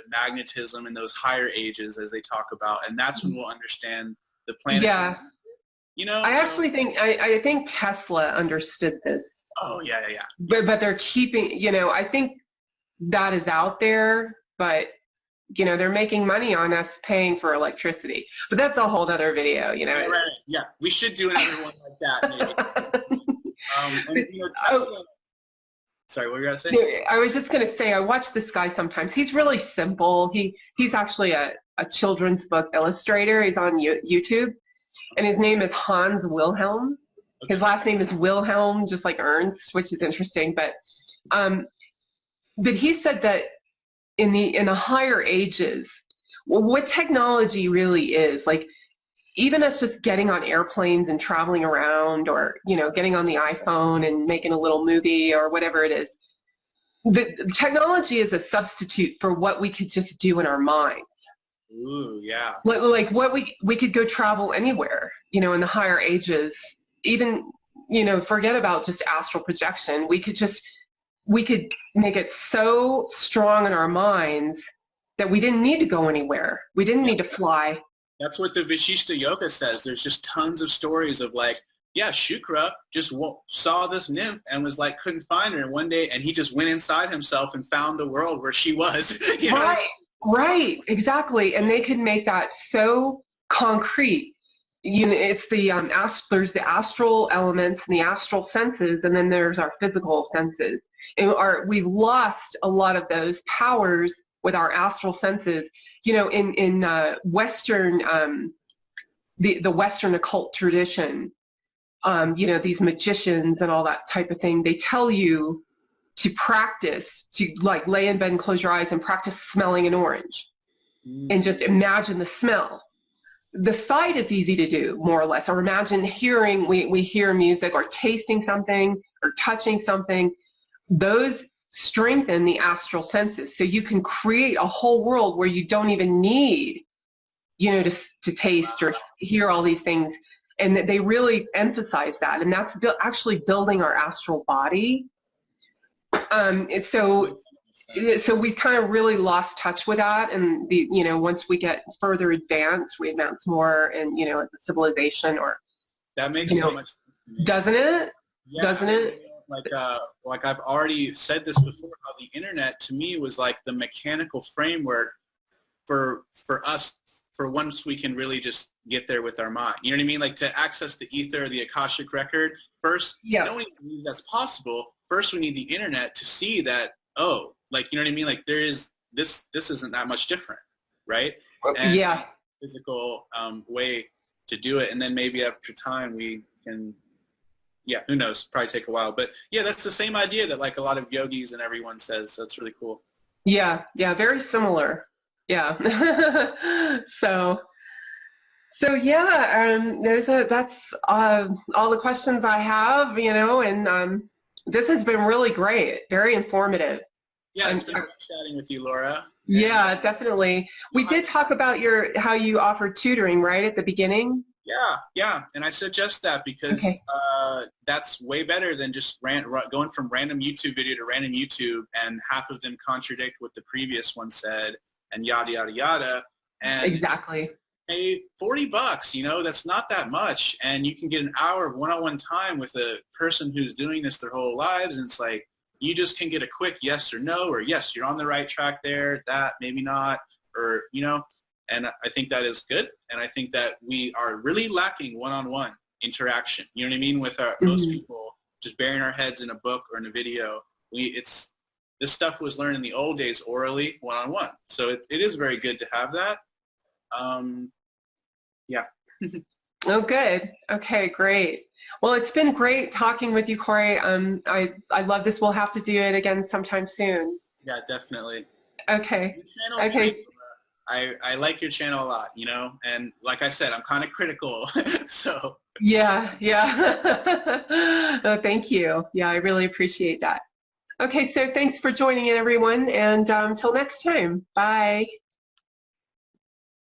magnetism in those higher ages as they talk about, and that's when we'll understand the planet. Yeah. You know, actually think I think Tesla understood this. Oh yeah. But they're keeping, you know, I think that is out there, but you know, they're making money on us paying for electricity. But that's a whole other video, you know. Right. Yeah, we should do another one like that maybe. And, you know, Tesla, sorry, what were you going to say? I was just going to say, I watch this guy sometimes. He's really simple. He's actually a children's book illustrator. He's on YouTube, and his name is Hans Wilhelm. Okay. His last name is Wilhelm, just like Ernst, which is interesting. But he said that in the higher ages, what technology really is, like even us just getting on airplanes and traveling around, or, you know, getting on the iPhone and making a little movie or whatever it is, the technology is a substitute for what we could just do in our minds. Ooh, yeah. Like what we could go travel anywhere, you know, in the higher ages, even, you know, forget about just astral projection. We could make it so strong in our minds that we didn't need to go anywhere. We didn't need to fly. That's what the Vishishta Yoga says. There's just tons of stories of like, yeah, Shukra just saw this nymph and was like, couldn't find her. And one day, and he just went inside himself and found the world where she was. You know? Right, exactly. And they could make that so concrete. You know, it's there's the astral elements and the astral senses, and then there's our physical senses. And we've lost a lot of those powers with our astral senses. You know, in Western, the Western occult tradition, you know, these magicians and all that type of thing, they tell you to practice, to like lay in bed and close your eyes and practice smelling an orange and just imagine the smell. The sight is easy to do, more or less, or imagine hearing, we hear music or tasting something or touching something. Those strengthen the astral senses, so you can create a whole world where you don't even need, you know, to taste or hear all these things. And that they really emphasize that, and that's actually building our astral body. So we kind of really lost touch with that, and you know, once we get further advanced, we advance more, and you know, as a civilization, or that makes so much sense, doesn't it? Yeah, doesn't it? Like I've already said this before, how the internet to me was like the mechanical framework for us, for once we can really just get there with our mind. You know what I mean? Like to access the ether, the Akashic record, first, Yeah. no one even believes that's possible. First, we need the internet to see that, oh, like, you know what I mean? Like, there is, this isn't that much different, right? And Yeah. physical way to do it. And then maybe after time we can, yeah, who knows, probably take a while. But yeah, that's the same idea that like a lot of yogis and everyone says. So that's really cool. Yeah, yeah, very similar. Yeah. So yeah, that's all the questions I have, you know, and this has been really great, very informative. Yeah, it's been fun chatting with you, Laura. Yeah, definitely. We did talk about how you offer tutoring, right, at the beginning? Yeah, and I suggest that because that's way better than just going from random YouTube video to random YouTube, and half of them contradict what the previous one said, and yada yada yada. And exactly. Pay $40, you know, that's not that much, and you can get an hour of one-on-one time with a person who's doing this their whole lives, and it's like you just can get a quick yes or no, or yes, you're on the right track there, that maybe not, or you know. And I think that is good, and I think that we are really lacking one-on-one interaction. You know what I mean? With most people just burying our heads in a book or in a video. This stuff was learned in the old days orally, one-on-one. So it is very good to have that. Yeah. Oh, good. Okay, great. Well, it's been great talking with you, Corey. I love this. We'll have to do it again sometime soon. Yeah, definitely. Okay. Okay. Great. I like your channel a lot, you know, and like I said, I'm kind of critical, so. Yeah. Oh, thank you. Yeah, I really appreciate that. Okay, so thanks for joining in, everyone, and until next time, bye.